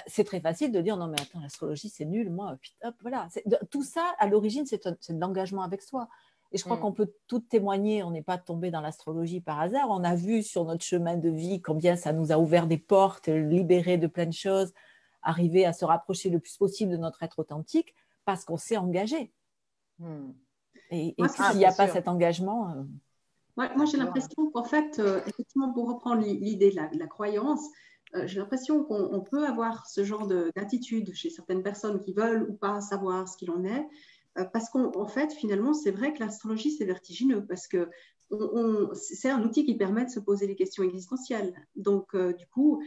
c'est très facile de dire non mais attends, l'astrologie c'est nul, moi, hop, voilà. Tout ça, à l'origine, c'est de l'engagement avec soi. Et je crois qu'on peut tout témoigner, on n'est pas tombé dans l'astrologie par hasard. On a vu sur notre chemin de vie combien ça nous a ouvert des portes, libéré de plein de choses, arriver à se rapprocher le plus possible de notre être authentique parce qu'on s'est engagé. Et s'il n'y a pas cet engagement… Moi, j'ai l'impression qu'en fait, effectivement, pour reprendre l'idée de la croyance, j'ai l'impression qu'on peut avoir ce genre d'attitude chez certaines personnes qui veulent ou pas savoir ce qu'il en est, parce qu'en fait, finalement, c'est vrai que l'astrologie, c'est vertigineux, parce que c'est un outil qui permet de se poser des questions existentielles. Donc, du coup,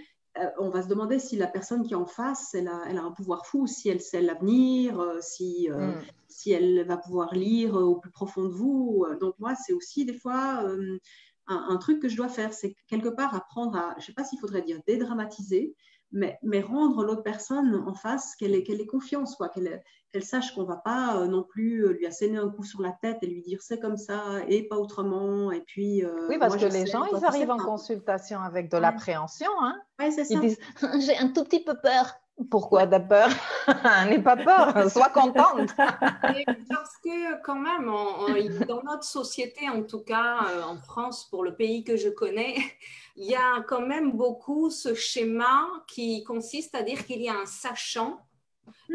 on va se demander si la personne qui est en face, elle a un pouvoir fou, si elle sait l'avenir, si elle va pouvoir lire au plus profond de vous. Donc moi, c'est aussi des fois un truc que je dois faire, c'est quelque part apprendre à, je ne sais pas s'il faudrait dire dédramatiser, mais rendre l'autre personne en face qu'elle ait confiance, quoi, qu'elle sache qu'on ne va pas non plus lui asséner un coup sur la tête et lui dire c'est comme ça et pas autrement. Et puis, oui, parce que les gens, ils arrivent en consultation avec de l'appréhension. Hein. Oui, c'est ça. Ils disent j'ai un tout petit peu peur. Pourquoi t'as peur? N'aie pas peur, sois contente. Parce que quand même, dans notre société, en tout cas en France, pour le pays que je connais, il y a quand même beaucoup ce schéma qui consiste à dire qu'il y a un sachant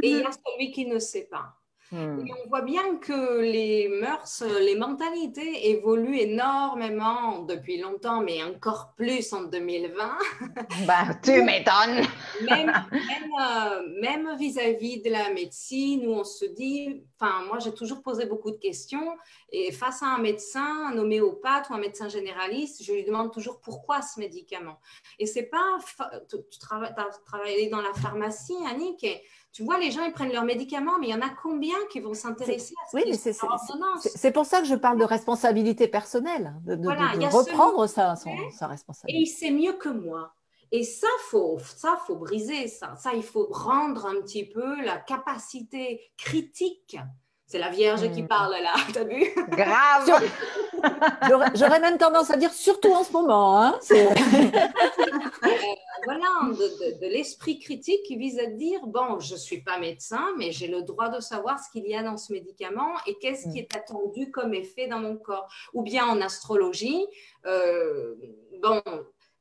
et il y a celui qui ne sait pas. Et on voit bien que les mœurs, les mentalités évoluent énormément depuis longtemps, mais encore plus en 2020. Tu m'étonnes. Même vis-à-vis de la médecine, où on se dit, enfin, moi j'ai toujours posé beaucoup de questions, et face à un médecin, un homéopathe ou un médecin généraliste, je lui demande toujours pourquoi ce médicament. Et c'est pas, tu as travaillé dans la pharmacie, Annick, et tu vois, les gens, ils prennent leurs médicaments, mais il y en a combien qui vont s'intéresser à ce qui est sur ordonnance? C'est pour ça que je parle de responsabilité personnelle, de reprendre sa responsabilité. Et il sait mieux que moi. Et ça, faut briser ça. Ça, il faut rendre un petit peu la capacité critique. C'est la Vierge qui parle là, t'as vu? Grave. J'aurais même tendance à dire surtout en ce moment. Hein, voilà, de l'esprit critique qui vise à dire, bon, je ne suis pas médecin, mais j'ai le droit de savoir ce qu'il y a dans ce médicament et qu'est-ce qui est attendu comme effet dans mon corps. Ou bien en astrologie, bon,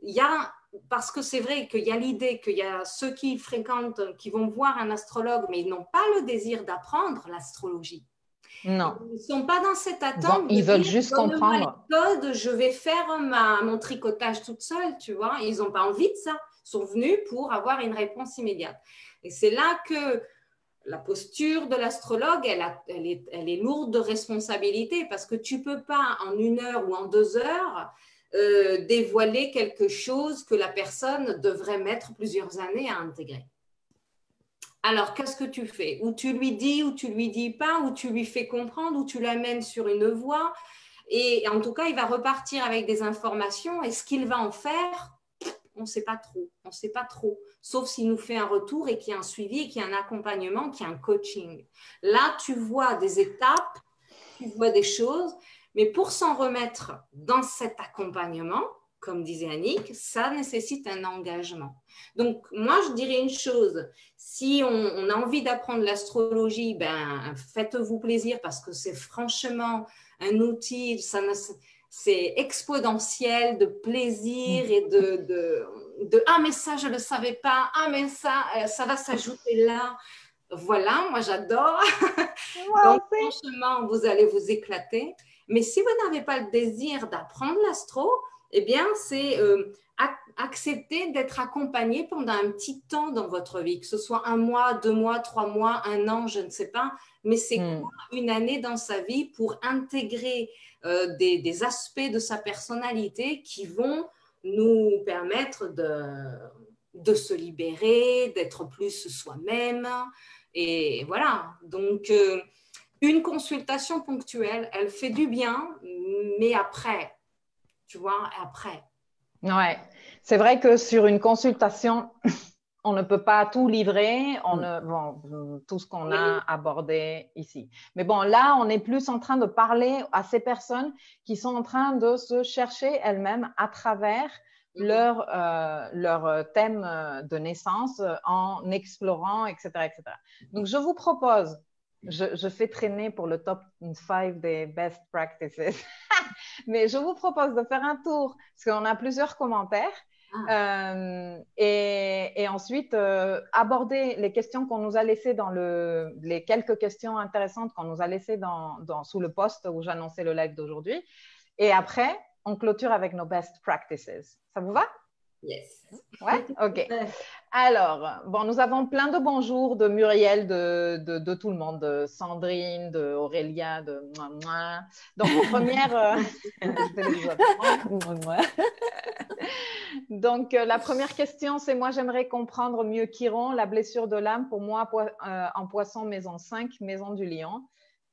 il y a, parce que c'est vrai qu'il y a l'idée qu'il y a ceux qui fréquentent, qui vont voir un astrologue, mais ils n'ont pas le désir d'apprendre l'astrologie. Non. Ils ne sont pas dans cette attente. Ils veulent juste comprendre. Je vais faire mon tricotage toute seule, tu vois. Ils n'ont pas envie de ça. Ils sont venus pour avoir une réponse immédiate. Et c'est là que la posture de l'astrologue, elle est lourde de responsabilité parce que tu ne peux pas en 1 heure ou en 2 heures dévoiler quelque chose que la personne devrait mettre plusieurs années à intégrer. Alors, qu'est-ce que tu fais? Ou tu lui dis, ou tu lui dis pas, ou tu lui fais comprendre, ou tu l'amènes sur une voie. Et en tout cas, il va repartir avec des informations. Et ce qu'il va en faire, on ne sait pas trop. On ne sait pas trop. Sauf s'il nous fait un retour et qu'il y a un suivi, qu'il y a un accompagnement, qu'il y a un coaching. Là, tu vois des étapes, tu vois des choses. Mais pour s'en remettre dans cet accompagnement, comme disait Annick, ça nécessite un engagement. Donc, moi, je dirais une chose. Si on a envie d'apprendre l'astrologie, ben, faites-vous plaisir parce que c'est franchement un outil, c'est exponentiel de plaisir et de ah, mais ça, je ne le savais pas. Ah, mais ça va s'ajouter là. Voilà, moi, j'adore. Donc, franchement, vous allez vous éclater. Mais si vous n'avez pas le désir d'apprendre l'astro, eh bien, c'est accepter d'être accompagné pendant un petit temps dans votre vie, que ce soit 1 mois, 2 mois, 3 mois, 1 an, je ne sais pas, mais c'est quoi 1 année dans sa vie pour intégrer des aspects de sa personnalité qui vont nous permettre de se libérer, d'être plus soi-même. Et voilà, donc une consultation ponctuelle, elle fait du bien, mais après, tu vois, après. Ouais, c'est vrai que sur une consultation, on ne peut pas tout livrer, tout ce qu'on a abordé ici. Mais bon, là, on est plus en train de parler à ces personnes qui sont en train de se chercher elles-mêmes à travers leur thème de naissance en explorant, etc., etc. Donc, je vous propose, je fais traîner pour le top 5 des best practices, mais je vous propose de faire un tour, parce qu'on a plusieurs commentaires, Et ensuite, aborder les questions qu'on nous a laissées les quelques questions intéressantes qu'on nous a laissées sous le post où j'annonçais le live d'aujourd'hui. Et après, on clôture avec nos best practices. Ça vous va? Yes. Ouais, ok. Alors, bon, nous avons plein de bonjours de Muriel, de tout le monde, de Sandrine, de Aurélia, de moi. Donc, première, je fais Donc, la première question, c'est moi, j'aimerais comprendre mieux Chiron, la blessure de l'âme, pour moi, en Poisson, maison 5, maison du Lion.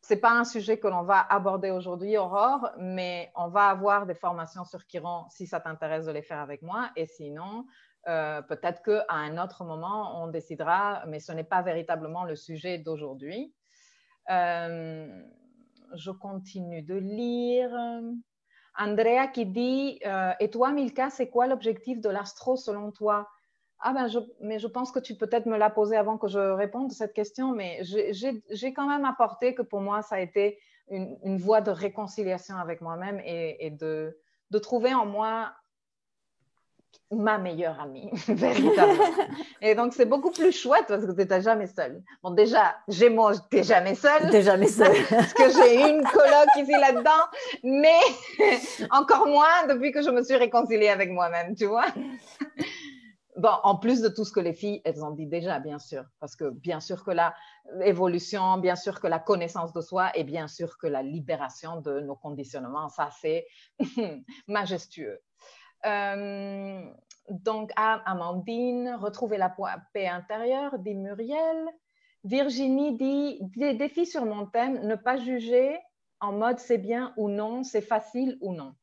Ce n'est pas un sujet que l'on va aborder aujourd'hui, Aurore, mais on va avoir des formations sur Chiron si ça t'intéresse de les faire avec moi. Et sinon, peut-être qu'à un autre moment, on décidera, mais ce n'est pas véritablement le sujet d'aujourd'hui. Je continue de lire. Andrea qui dit et toi, Milka, c'est quoi l'objectif de l'astro selon toi? Ah ben, mais je pense que tu peux peut-être me la poser avant que je réponde à cette question, mais j'ai quand même apporté que pour moi, ça a été une voie de réconciliation avec moi-même et de trouver en moi ma meilleure amie, véritablement. Et donc, c'est beaucoup plus chouette parce que tu n'es jamais seule. Bon, déjà, Gémeaux, tu n'es jamais seule. Tu n'es jamais seule. Parce que j'ai une coloc ici là-dedans, mais encore moins depuis que je me suis réconciliée avec moi-même, tu vois. Bon, en plus de tout ce que les filles, elles ont dit déjà, bien sûr. Parce que bien sûr que l'évolution, bien sûr que la connaissance de soi et bien sûr que la libération de nos conditionnements, ça, c'est majestueux. Donc, Amandine, retrouver la paix intérieure, dit Muriel. Virginie dit, des défis sur mon thème, ne pas juger en mode c'est bien ou non, c'est facile ou non.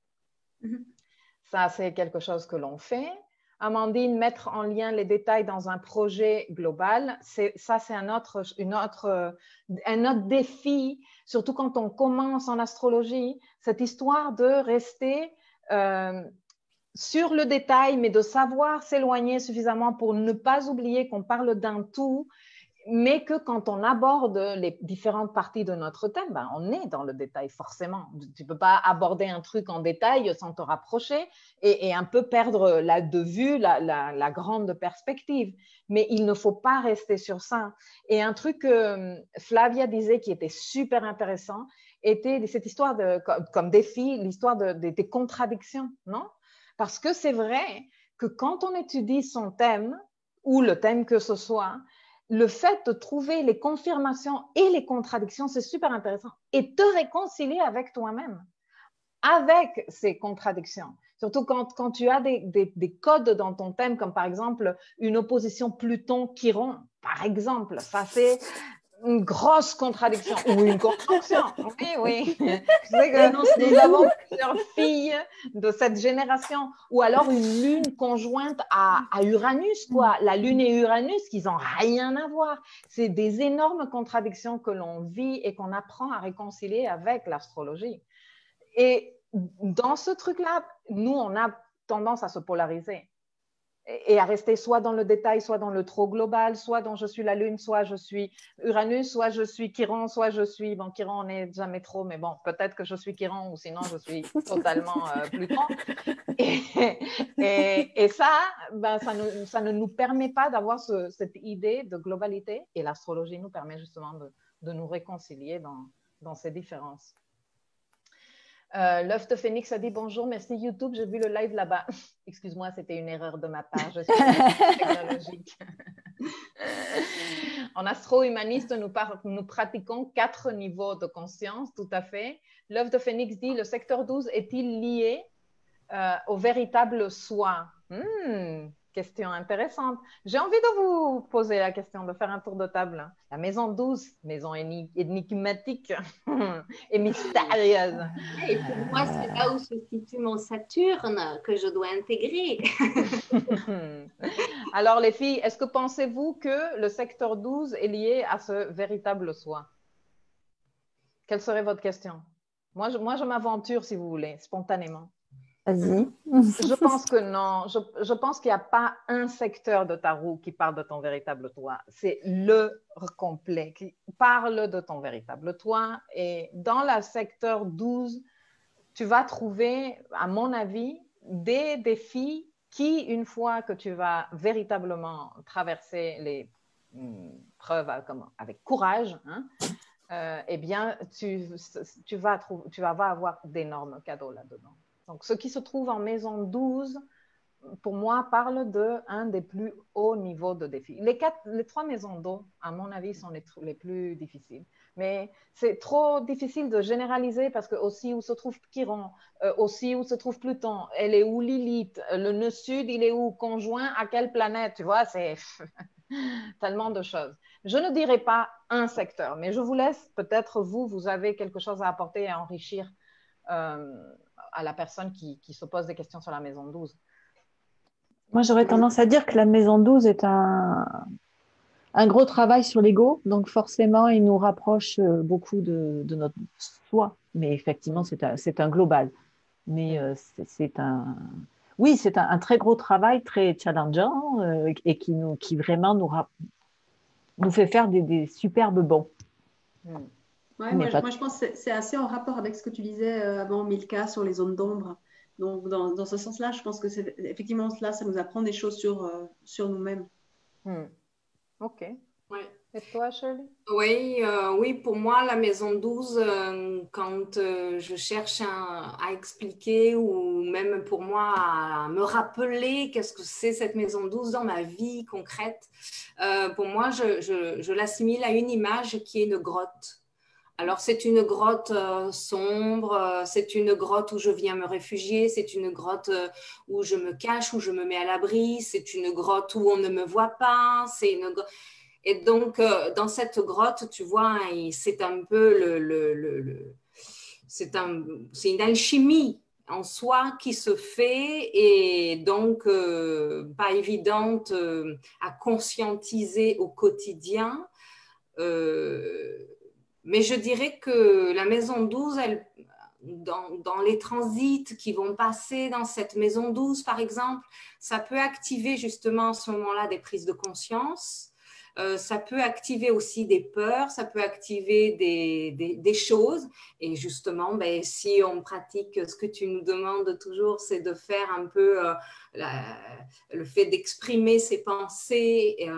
Ça, c'est quelque chose que l'on fait. Amandine, mettre en lien les détails dans un projet global, ça c'est un autre défi, surtout quand on commence en astrologie, cette histoire de rester sur le détail, mais de savoir s'éloigner suffisamment pour ne pas oublier qu'on parle d'un tout, mais que quand on aborde les différentes parties de notre thème, ben, on est dans le détail forcément. Tu ne peux pas aborder un truc en détail sans te rapprocher et un peu perdre de vue la grande perspective. Mais il ne faut pas rester sur ça. Et un truc que Flavia disait qui était super intéressant était cette histoire comme défi, l'histoire des contradictions, non? Parce que c'est vrai que quand on étudie son thème, ou le thème que ce soit, le fait de trouver les confirmations et les contradictions, c'est super intéressant. Et te réconcilier avec toi-même, avec ces contradictions. Surtout quand tu as des codes dans ton thème, comme par exemple une opposition Pluton-Chiron, par exemple. Ça, c'est une grosse contradiction ou une conjonction. Oui, oui. Je sais que nous avons plusieurs filles de cette génération ou alors une lune conjointe à Uranus, quoi. La lune et Uranus, qui n'ont rien à voir. C'est des énormes contradictions que l'on vit et qu'on apprend à réconcilier avec l'astrologie. Et dans ce truc-là, nous, on a tendance à se polariser et à rester soit dans le détail, soit dans le trop global, soit dans je suis la Lune, soit je suis Uranus, soit je suis Chiron, soit je suis… Bon, Chiron, on n'est jamais trop, mais bon, peut-être que je suis Chiron ou sinon je suis totalement Pluton. Et ça, ben, ça ne nous permet pas d'avoir cette idée de globalité et l'astrologie nous permet justement de nous réconcilier dans ces différences. L'œuf de Phénix a dit bonjour, merci YouTube, j'ai vu le live là-bas. Excuse-moi, c'était une erreur de ma part, je suis technologique. En astro-humaniste, nous pratiquons 4 niveaux de conscience, tout à fait. L'œuf de Phénix dit, le secteur 12 est-il lié au véritable soi? Question intéressante. J'ai envie de vous poser la question, de faire un tour de table. La maison 12, maison énigmatique et mystérieuse. Et pour moi, c'est là où se situe mon Saturne que je dois intégrer. Alors les filles, est-ce que pensez-vous que le secteur 12 est lié à ce véritable soi? Quelle serait votre question? Moi, je m'aventure si vous voulez, spontanément. Vas-y. Je pense que non. Je pense qu'il n'y a pas un secteur de ta roue qui parle de ton véritable toi. C'est le complet qui parle de ton véritable toi. Et dans le secteur 12, tu vas trouver, à mon avis, des défis qui, une fois que tu vas véritablement traverser les preuves avec courage, hein, eh bien, tu vas avoir d'énormes cadeaux là-dedans. Donc, ce qui se trouve en maison 12, pour moi, parle d'un des plus hauts niveaux de défi. Les 3 maisons d'eau, à mon avis, sont les plus difficiles. Mais c'est trop difficile de généraliser parce que aussi où se trouve Chiron, aussi où se trouve Pluton, elle est où Lilith, le nœud sud, il est où, conjoint à quelle planète, tu vois, c'est tellement de choses. Je ne dirais pas un secteur, mais je vous laisse, peut-être vous avez quelque chose à apporter et à enrichir à la personne qui se pose des questions sur la maison 12. Moi, j'aurais tendance à dire que la maison 12 est un gros travail sur l'ego. Donc, forcément, il nous rapproche beaucoup de notre soi. Mais effectivement, c'est un global. Mais c'est un très gros travail, très challengeant et qui vraiment nous fait faire des superbes bonds. Ouais, moi, je pense que c'est assez en rapport avec ce que tu disais avant, Milka, sur les zones d'ombre. Donc, dans ce sens-là, je pense que c'est effectivement cela, ça nous apprend des choses sur nous-mêmes. Ok. Ouais. Et toi, Shirley? Oui, pour moi, la maison 12, quand je cherche à expliquer ou même pour moi à me rappeler qu'est-ce que c'est cette maison 12 dans ma vie concrète, pour moi, je l'assimile à une image qui est une grotte. Alors, c'est une grotte sombre, c'est une grotte où je viens me réfugier, c'est une grotte où je me cache, où je me mets à l'abri, c'est une grotte où on ne me voit pas, Et donc, dans cette grotte, tu vois, c'est un peu c'est une alchimie en soi qui se fait et donc pas évidente à conscientiser au quotidien. Mais je dirais que la maison 12, dans les transits qui vont passer dans cette maison 12, par exemple, ça peut activer justement à ce moment-là des prises de conscience. Ça peut activer aussi des peurs, ça peut activer des choses. Et justement, si on pratique ce que tu nous demandes toujours, c'est de faire un peu le fait d'exprimer ses pensées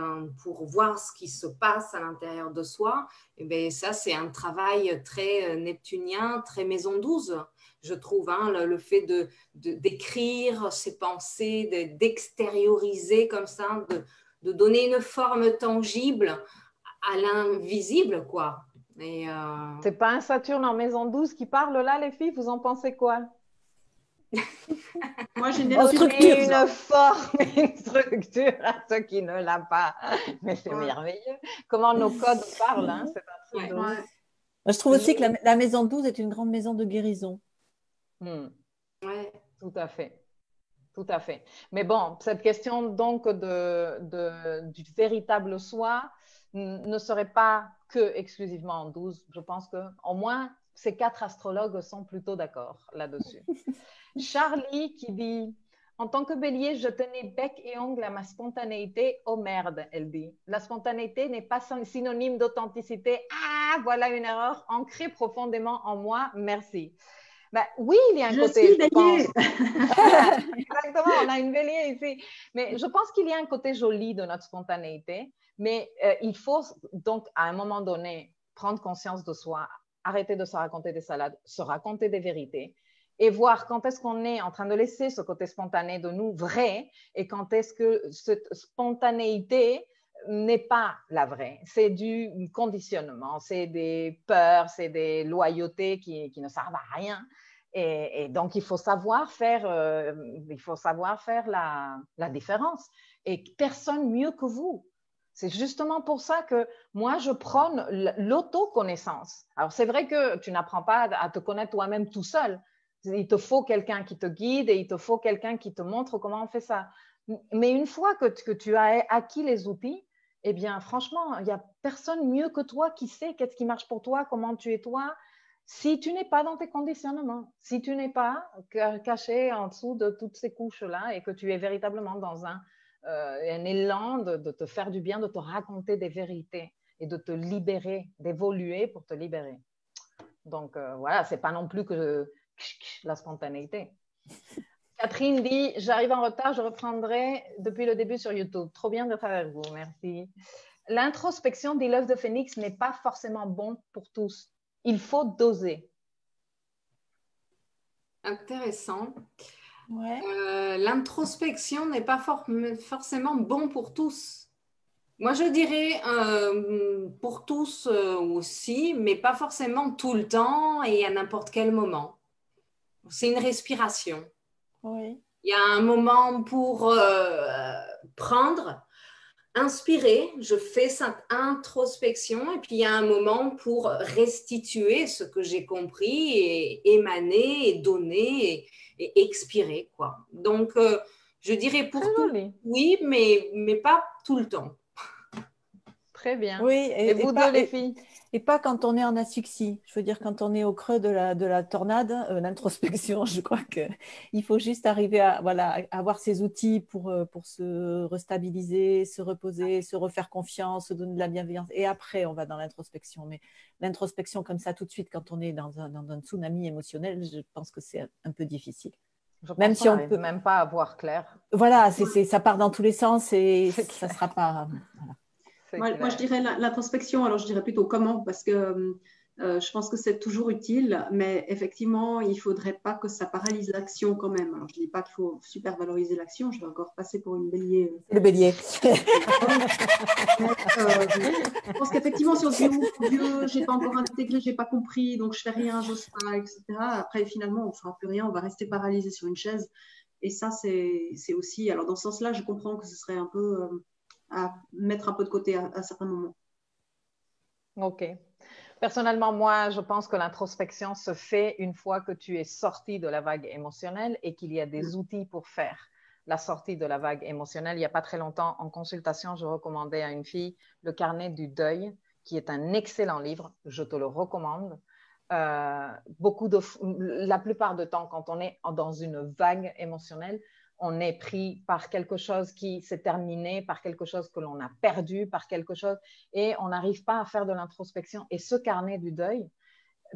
pour voir ce qui se passe à l'intérieur de soi. Et ça, c'est un travail très neptunien, très maison 12, je trouve. Le fait d'écrire ses pensées, d'extérioriser comme ça, de donner une forme tangible à l'invisible, quoi. C'est pas un Saturne en maison 12 qui parle là, les filles? Vous en pensez quoi? Moi, j'ai une forme, une structure à ceux qui ne l'ont pas. Mais c'est merveilleux. Comment nos codes parlent, hein? C'est un truc de ouf. Je trouve aussi que la maison 12 est une grande maison de guérison. Tout à fait. Tout à fait. Mais bon, cette question donc du véritable soi ne serait pas que exclusivement en 12. Je pense qu'au moins, ces 4 astrologues sont plutôt d'accord là-dessus. Charlie qui dit « En tant que bélier, je tenais bec et ongle à ma spontanéité. Oh merde, elle dit. La spontanéité n'est pas synonyme d'authenticité. Ah, voilà une erreur ancrée profondément en moi. Merci. » Oui, il y a un côté, je pense. Exactement, on a une bélier ici. Mais je pense qu'il y a un côté joli de notre spontanéité. Mais il faut donc, à un moment donné, prendre conscience de soi, arrêter de se raconter des salades, se raconter des vérités et voir quand est-ce qu'on est en train de laisser ce côté spontané de nous vrai et quand est-ce que cette spontanéité n'est pas la vraie. C'est du conditionnement, c'est des peurs, c'est des loyautés qui ne servent à rien. Et donc, il faut savoir faire la différence. Et personne mieux que vous. C'est justement pour ça que moi, je prône l'autoconnaissance. Alors, c'est vrai que tu n'apprends pas à te connaître toi-même tout seul. Il te faut quelqu'un qui te guide et il te faut quelqu'un qui te montre comment on fait ça. Mais une fois que tu as acquis les outils, eh bien, franchement, il n'y a personne mieux que toi qui sait qu'est-ce qui marche pour toi, comment tu es toi. Si tu n'es pas dans tes conditionnements, si tu n'es pas caché en dessous de toutes ces couches-là et que tu es véritablement dans un élan de te faire du bien, de te raconter des vérités et de te libérer, d'évoluer pour te libérer. Donc, voilà, ce n'est pas non plus que la spontanéité. Catherine dit, j'arrive en retard, je reprendrai depuis le début sur YouTube. Trop bien d'être avec vous, merci. L'introspection, dit l'œuf de Phénix, n'est pas forcément bon pour tous. Il faut doser. Intéressant. Ouais. L'introspection n'est pas forcément bon pour tous. Moi, je dirais pour tous aussi, mais pas forcément tout le temps et à n'importe quel moment. C'est une respiration. Oui. Il y a un moment pour prendre, inspirer, je fais cette introspection et puis il y a un moment pour restituer ce que j'ai compris et émaner et donner et expirer, quoi. Donc, je dirais pour Très tout, joli. oui, mais pas tout le temps. Très bien. Oui, Et vous deux, les filles? Et pas quand on est en asphyxie. Je veux dire, quand on est au creux de la tornade, l'introspection, je crois qu'il faut juste arriver à avoir ces outils pour se restabiliser, se reposer, se refaire confiance, se donner de la bienveillance. Et après, on va dans l'introspection. Mais l'introspection comme ça, tout de suite, quand on est dans un tsunami émotionnel, je pense que c'est un peu difficile. Je pense Même qu'on si on n'arrive peut... même pas à voir clair. Voilà, ça part dans tous les sens et ça ne sera pas... Voilà. Moi, je dirais l'introspection, alors je dirais plutôt comment, parce que je pense que c'est toujours utile, mais effectivement, il ne faudrait pas que ça paralyse l'action quand même. Alors, je ne dis pas qu'il faut super valoriser l'action, je vais encore passer pour une bélier. Le bélier. Je pense qu'effectivement, si on se dit, oh mon Dieu, je n'ai pas encore intégré, je n'ai pas compris, donc je ne fais rien, j'ose pas, etc. Après, finalement, on ne fera plus rien, on va rester paralysé sur une chaise. Et ça, c'est aussi, alors dans ce sens-là, je comprends que ce serait un peu... à mettre un peu de côté à certains moments. Ok. Personnellement, moi, je pense que l'introspection se fait une fois que tu es sorti de la vague émotionnelle et qu'il y a des outils pour faire la sortie de la vague émotionnelle. Il n'y a pas très longtemps, en consultation, je recommandais à une fille le carnet du deuil, qui est un excellent livre. Je te le recommande. La plupart du temps, quand on est dans une vague émotionnelle, on est pris par quelque chose qui s'est terminé, par quelque chose que l'on a perdu, par quelque chose, et on n'arrive pas à faire de l'introspection. Et ce carnet du deuil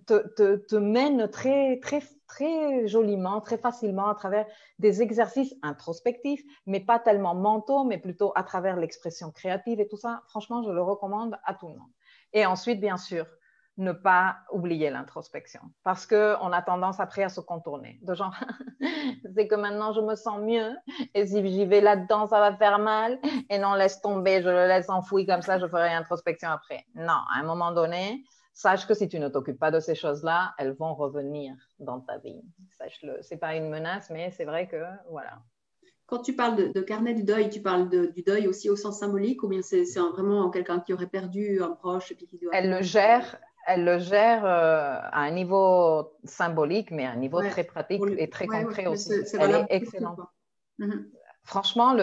te mène très, très, très joliment, très facilement à travers des exercices introspectifs, mais pas tellement mentaux, mais plutôt à travers l'expression créative et tout ça. Franchement, je le recommande à tout le monde. Et ensuite, bien sûr, ne pas oublier l'introspection parce qu'on a tendance après à se contourner. De genre, c'est que maintenant je me sens mieux et si j'y vais là-dedans, ça va faire mal et non, laisse tomber, je le laisse enfouir comme ça, je ferai introspection après. Non, à un moment donné, sache que si tu ne t'occupes pas de ces choses-là, elles vont revenir dans ta vie. Sache-le, c'est pas une menace, mais c'est vrai que voilà. Quand tu parles de carnet du deuil, tu parles du deuil aussi au sens symbolique ou bien c'est vraiment quelqu'un qui aurait perdu un proche et puis qui doit... Elle le gère à un niveau symbolique, mais à un niveau très pratique et très concret aussi. Elle est excellente. Franchement,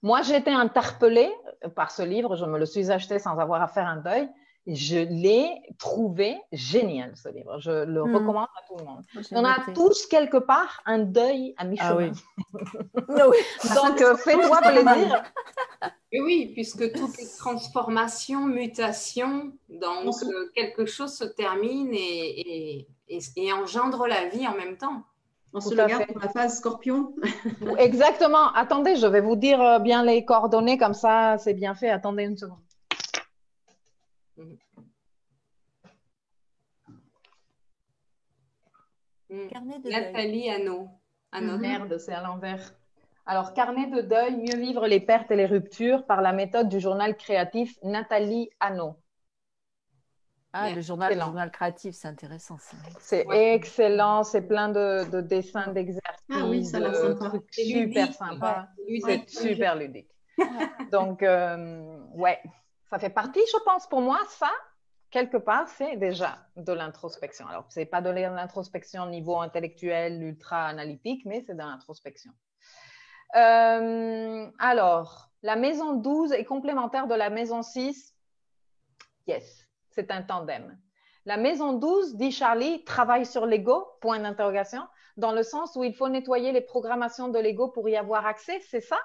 moi, j'ai été interpellée par ce livre. Je me le suis acheté sans avoir à faire un deuil. Je l'ai trouvé génial, ce livre. Je le recommande à tout le monde. On a tous quelque part un deuil à mi-chemin. Ah oui. Donc, fais-toi plaisir. Et oui, puisque toutes les transformations, mutations, donc quelque chose se termine et engendre la vie en même temps. On se le garde pour la phase scorpion. Exactement. Attendez, je vais vous dire bien les coordonnées, comme ça, c'est bien fait. Attendez une seconde. Nathalie Anneau. Merde, c'est à l'envers. Alors, carnet de deuil, mieux vivre les pertes et les ruptures par la méthode du journal créatif, Nathalie Anneau. Ah, le journal créatif, c'est intéressant. C'est excellent, c'est plein de dessins, d'exercices, de trucs super sympas. C'est super ludique. Donc, ouais, ça fait partie, je pense, pour moi, ça, quelque part, c'est déjà de l'introspection. Alors, ce n'est pas de l'introspection au niveau intellectuel, ultra analytique, mais c'est de l'introspection. Alors, la maison 12 est complémentaire de la maison 6. Yes, c'est un tandem. La maison 12, dit Charlie, travaille sur l'ego, point d'interrogation, dans le sens où il faut nettoyer les programmations de l'ego pour y avoir accès, c'est ça?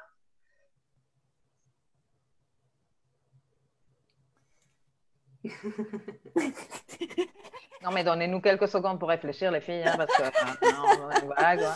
Non, mais donnez-nous quelques secondes pour réfléchir, les filles, hein, parce que voilà, quoi.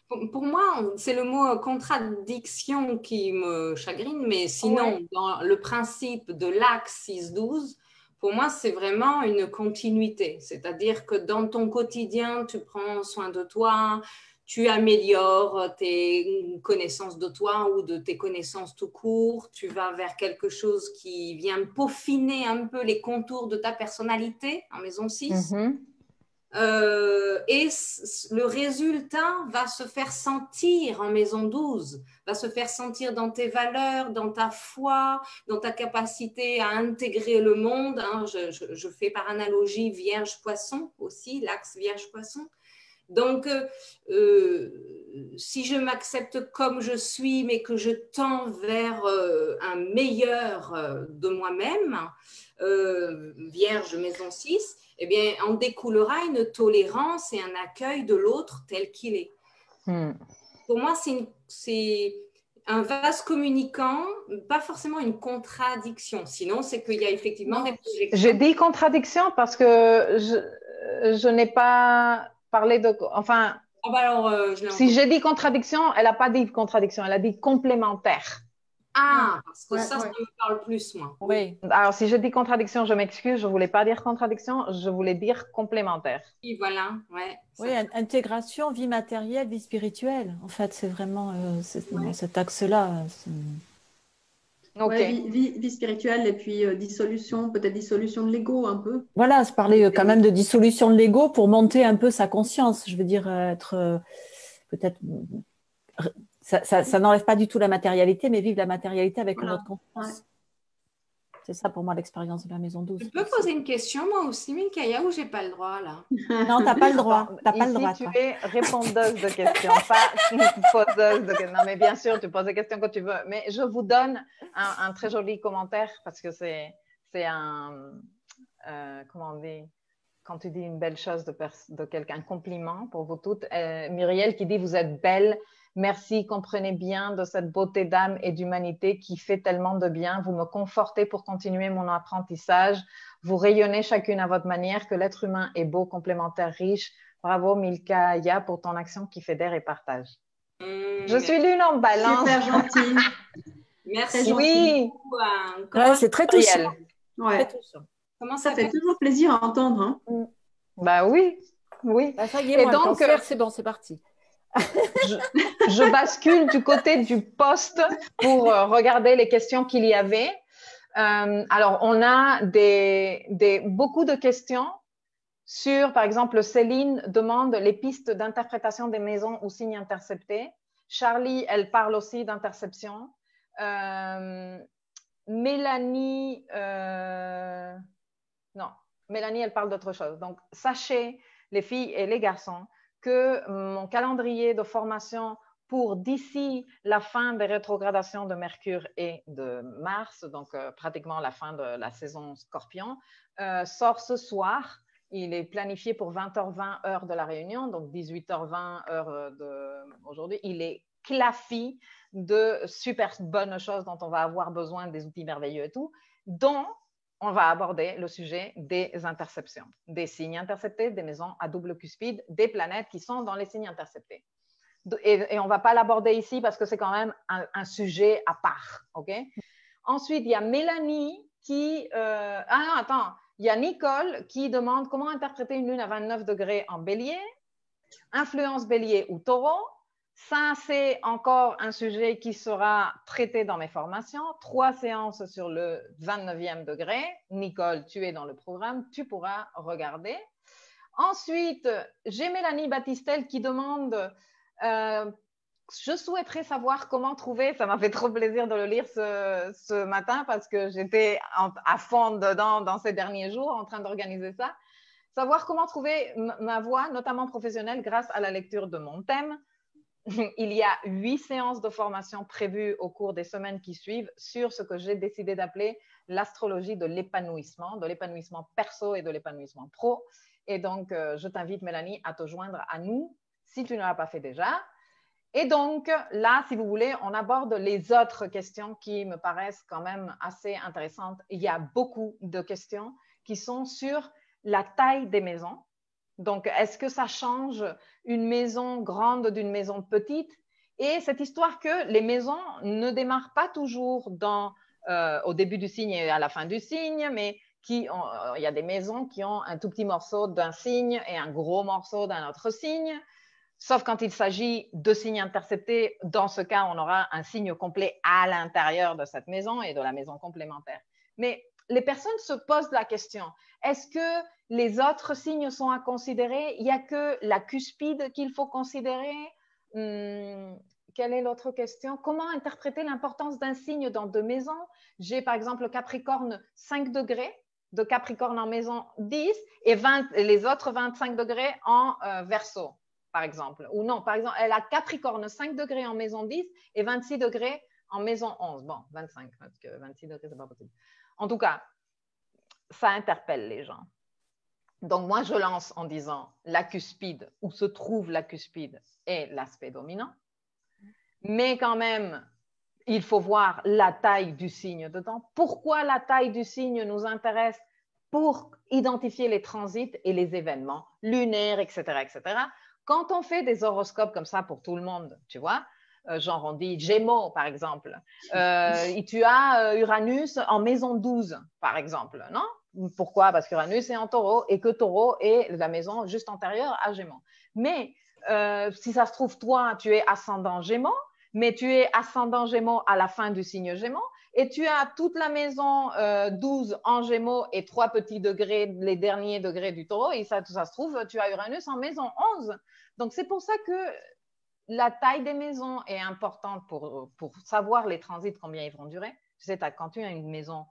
Pour moi, c'est le mot contradiction qui me chagrine, mais sinon, dans le principe de l'axe 6-12, pour moi, c'est vraiment une continuité. C'est-à-dire que dans ton quotidien, tu prends soin de toi, tu améliores tes connaissances de toi ou de tes connaissances tout court, tu vas vers quelque chose qui vient peaufiner un peu les contours de ta personnalité en maison 6. Et le résultat va se faire sentir en maison 12, va se faire sentir dans tes valeurs, dans ta foi, dans ta capacité à intégrer le monde. Je fais par analogie Vierge-Poisson aussi, l'axe Vierge-Poisson. Donc, si je m'accepte comme je suis, mais que je tends vers un meilleur de moi-même, Vierge maison 6, eh bien, en découlera une tolérance et un accueil de l'autre tel qu'il est. Pour moi, c'est un vase communicant, pas forcément une contradiction. Sinon, c'est qu'il y a effectivement des projections. J'ai dit contradiction parce que je n'ai pas parlé de… Enfin, si j'ai dit contradiction, elle n'a pas dit contradiction, elle a dit complémentaire. Ah, parce que ça me parle plus, moi. Oui. Alors, si je dis contradiction, je m'excuse, je ne voulais pas dire contradiction, je voulais dire complémentaire. Oui, voilà. Ouais, oui, intégration, vie matérielle, vie spirituelle. En fait, c'est vraiment dans cet axe-là. Vie spirituelle et puis dissolution, peut-être dissolution de l'ego un peu. Voilà, je parlais quand même de dissolution de l'ego pour monter un peu sa conscience. Je veux dire, être peut-être… Ça n'enlève pas du tout la matérialité, mais vivre la matérialité avec une autre conscience. C'est ça pour moi l'expérience de la maison 12. Je peux poser une question moi aussi, Milkaya, ou j'ai pas le droit là? Non, tu n'as pas le droit. Tu es répondeuse de questions, pas poseuse de questions. Non, mais bien sûr, tu poses des questions quand tu veux. Mais je vous donne un très joli commentaire parce que c'est un… comment on dit? Quand tu dis une belle chose de quelqu'un, un compliment pour vous toutes. Muriel qui dit « Vous êtes belle. Merci, comprenez bien de cette beauté d'âme et d'humanité qui fait tellement de bien. Vous me confortez pour continuer mon apprentissage. Vous rayonnez chacune à votre manière, que l'être humain est beau, complémentaire, riche. Bravo Milkaya pour ton action qui fédère et partage. » Je suis l'une en balance. Super gentil. Merci. Oui. C'est très touchant. Ouais. Très touchant. Comment ça fait toujours plaisir à entendre. Hein. Bah oui, oui. Bah, ça y est, moi, donc, le cancer, c'est bon, c'est parti. je bascule du côté du post pour regarder les questions qu'il y avait. Alors, on a beaucoup de questions sur, par exemple, Céline demande les pistes d'interprétation des maisons ou signes interceptés. Charlie, elle parle aussi d'interception. Mélanie, non, Mélanie, elle parle d'autre chose. Donc, sachez, les filles et les garçons, que mon calendrier de formation pour d'ici la fin des rétrogradations de Mercure et de Mars, donc pratiquement la fin de la saison Scorpion, sort ce soir. Il est planifié pour 20h20 heure de la Réunion, donc 18h20 heure d'aujourd'hui. Il est claffi de super bonnes choses dont on va avoir besoin, des outils merveilleux et tout, dont on va aborder le sujet des interceptions, des signes interceptés, des maisons à double cuspide, des planètes qui sont dans les signes interceptés. Et on ne va pas l'aborder ici parce que c'est quand même un sujet à part. Okay? Ensuite, il y a Mélanie qui… il y a Nicole qui demande comment interpréter une lune à 29 degrés en bélier, influence bélier ou taureau. Ça, c'est encore un sujet qui sera traité dans mes formations. 3 séances sur le 29e degré. Nicole, tu es dans le programme, tu pourras regarder. Ensuite, j'ai Mélanie Battistel qui demande je souhaiterais savoir comment trouver, ça m'a fait trop plaisir de le lire ce matin parce que j'étais à fond dedans dans ces derniers jours en train d'organiser ça. Savoir comment trouver ma voie, notamment professionnelle, grâce à la lecture de mon thème. Il y a 8 séances de formation prévues au cours des semaines qui suivent sur ce que j'ai décidé d'appeler l'astrologie de l'épanouissement perso et de l'épanouissement pro. Et donc, je t'invite, Mélanie, à te joindre à nous si tu ne l'as pas fait déjà. Et donc, là, si vous voulez, on aborde les autres questions qui me paraissent quand même assez intéressantes. Il y a beaucoup de questions qui sont sur la taille des maisons, Donc, est-ce que ça change une maison grande d'une maison petite? Et cette histoire que les maisons ne démarrent pas toujours au début du signe et à la fin du signe, mais il y a des maisons qui ont un tout petit morceau d'un signe et un gros morceau d'un autre signe. Sauf quand il s'agit de signes interceptés, dans ce cas, on aura un signe complet à l'intérieur de cette maison et de la maison complémentaire. Mais les personnes se posent la question, est-ce que les autres signes sont à considérer? Il n'y a que la cuspide qu'il faut considérer? Quelle est l'autre question? Comment interpréter l'importance d'un signe dans deux maisons? J'ai par exemple Capricorne 5 degrés, de Capricorne en maison 10 et les autres 25 degrés en Verseau, par exemple. Ou non, par exemple, elle a Capricorne 5 degrés en maison 10 et 26 degrés en maison 11. Bon, 25, parce que 26 degrés, c'est pas possible. En tout cas, ça interpelle les gens. Donc, moi, je lance en disant la cuspide, où se trouve la cuspide, est l'aspect dominant. Mais quand même, il faut voir la taille du signe dedans. Pourquoi la taille du signe nous intéresse? Pour identifier les transits et les événements lunaires, etc., etc. Quand on fait des horoscopes comme ça pour tout le monde, tu vois, genre on dit Gémeaux, par exemple, et tu as Uranus en maison 12, par exemple, non? Pourquoi? Parce qu'Uranus est en Taureau et que Taureau est la maison juste antérieure à Gémeaux. Mais si ça se trouve, toi, tu es ascendant Gémeaux, mais tu es ascendant Gémeaux à la fin du signe Gémeaux, et tu as toute la maison 12 en Gémeaux et 3 petits degrés, les derniers degrés du Taureau, et ça se trouve, tu as Uranus en maison 11. Donc, c'est pour ça que la taille des maisons est importante pour savoir les transits, combien ils vont durer. Tu sais, quand tu as une maison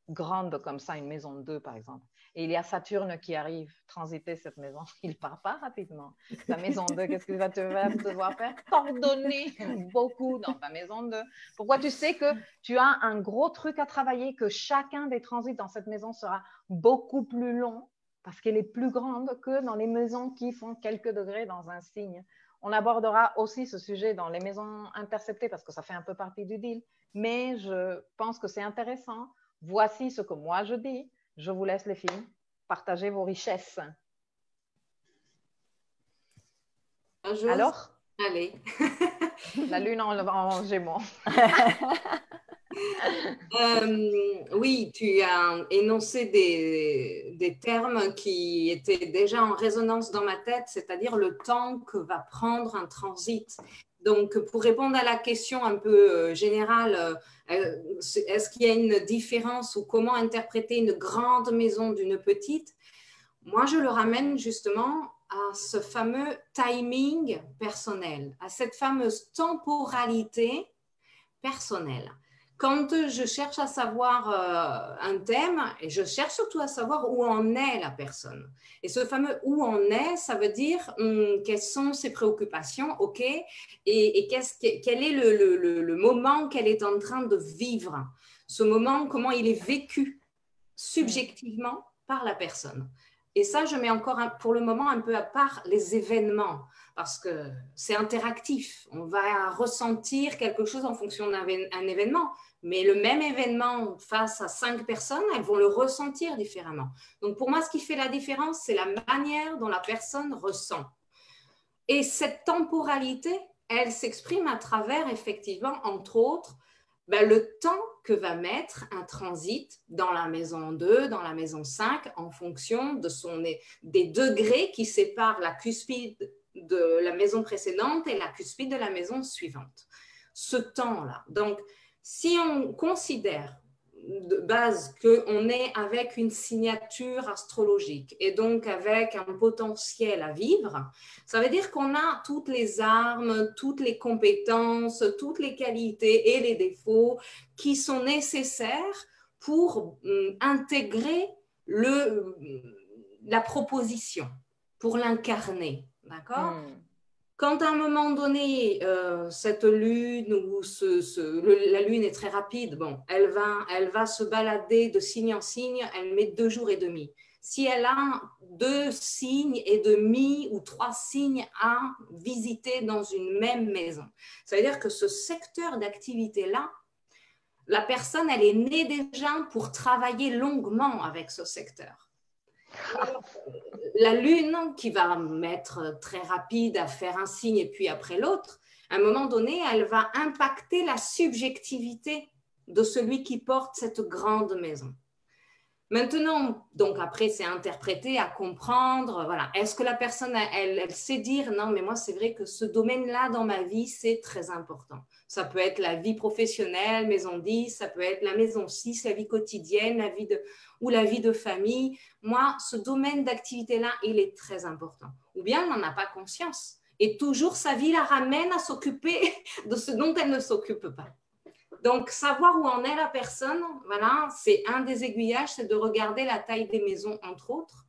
grande comme ça, une maison de 2 par exemple, et il y a Saturne qui arrive transiter cette maison, il ne part pas rapidement. La maison 2, qu'est-ce que tu vas devoir faire? T'ordonner beaucoup dans ta maison 2. Pourquoi? Tu sais que tu as un gros truc à travailler, que chacun des transits dans cette maison sera beaucoup plus long parce qu'elle est plus grande que dans les maisons qui font quelques degrés dans un signe. On abordera aussi ce sujet dans les maisons interceptées parce que ça fait un peu partie du deal, mais je pense que c'est intéressant. Voici ce que moi je dis. Je vous laisse les filles, partagez vos richesses. Alors? Allez. La lune en Gémeaux. Oui, tu as énoncé des termes qui étaient déjà en résonance dans ma tête, c'est-à-dire le temps que va prendre un transit. Donc, pour répondre à la question un peu générale, est-ce qu'il y a une différence ou comment interpréter une grande maison d'une petite? Moi, je le ramène justement à ce fameux timing personnel, à cette fameuse temporalité personnelle. Quand je cherche à savoir un thème, et je cherche surtout à savoir où en est la personne. Et ce fameux où en est, ça veut dire quelles sont ses préoccupations, ok, et quel est le moment qu'elle est en train de vivre. Ce moment, comment il est vécu subjectivement par la personne. Et ça, je mets encore pour le moment un peu à part les événements, parce que c'est interactif. On va ressentir quelque chose en fonction d'un événement, mais le même événement face à 5 personnes, elles vont le ressentir différemment. Donc pour moi, ce qui fait la différence, c'est la manière dont la personne ressent. Et cette temporalité, elle s'exprime à travers, effectivement, entre autres, le temps que va mettre un transit dans la maison 2, dans la maison 5, en fonction des degrés qui séparent la cuspide de la maison précédente et la cuspide de la maison suivante. Ce temps-là. Donc, si on considère de base qu'on est avec une signature astrologique et donc avec un potentiel à vivre, ça veut dire qu'on a toutes les armes, toutes les compétences, toutes les qualités et les défauts qui sont nécessaires pour intégrer la proposition, pour l'incarner, d'accord ? Quand à un moment donné, cette lune, ou la lune est très rapide, bon, elle va se balader de signe en signe, elle met 2 jours et demi. Si elle a 2 signes et demi ou 3 signes à visiter dans une même maison, ça veut dire que ce secteur d'activité-là, la personne, elle est née déjà pour travailler longuement avec ce secteur. Alors, la lune qui va mettre très rapide à faire un signe et puis après l'autre, à un moment donné, elle va impacter la subjectivité de celui qui porte cette grande maison. Maintenant, donc après, c'est interpréter, à comprendre, voilà. Est-ce que la personne, elle sait dire, non, mais moi, c'est vrai que ce domaine-là dans ma vie, c'est très important. Ça peut être la vie professionnelle, maison 10, ça peut être la maison 6, la vie quotidienne, ou la vie de famille. Moi, ce domaine d'activité-là, il est très important. Ou bien, elle n'en a pas conscience. Et toujours, sa vie la ramène à s'occuper de ce dont elle ne s'occupe pas. Donc, savoir où en est la personne, voilà, c'est un des aiguillages, c'est de regarder la taille des maisons, entre autres.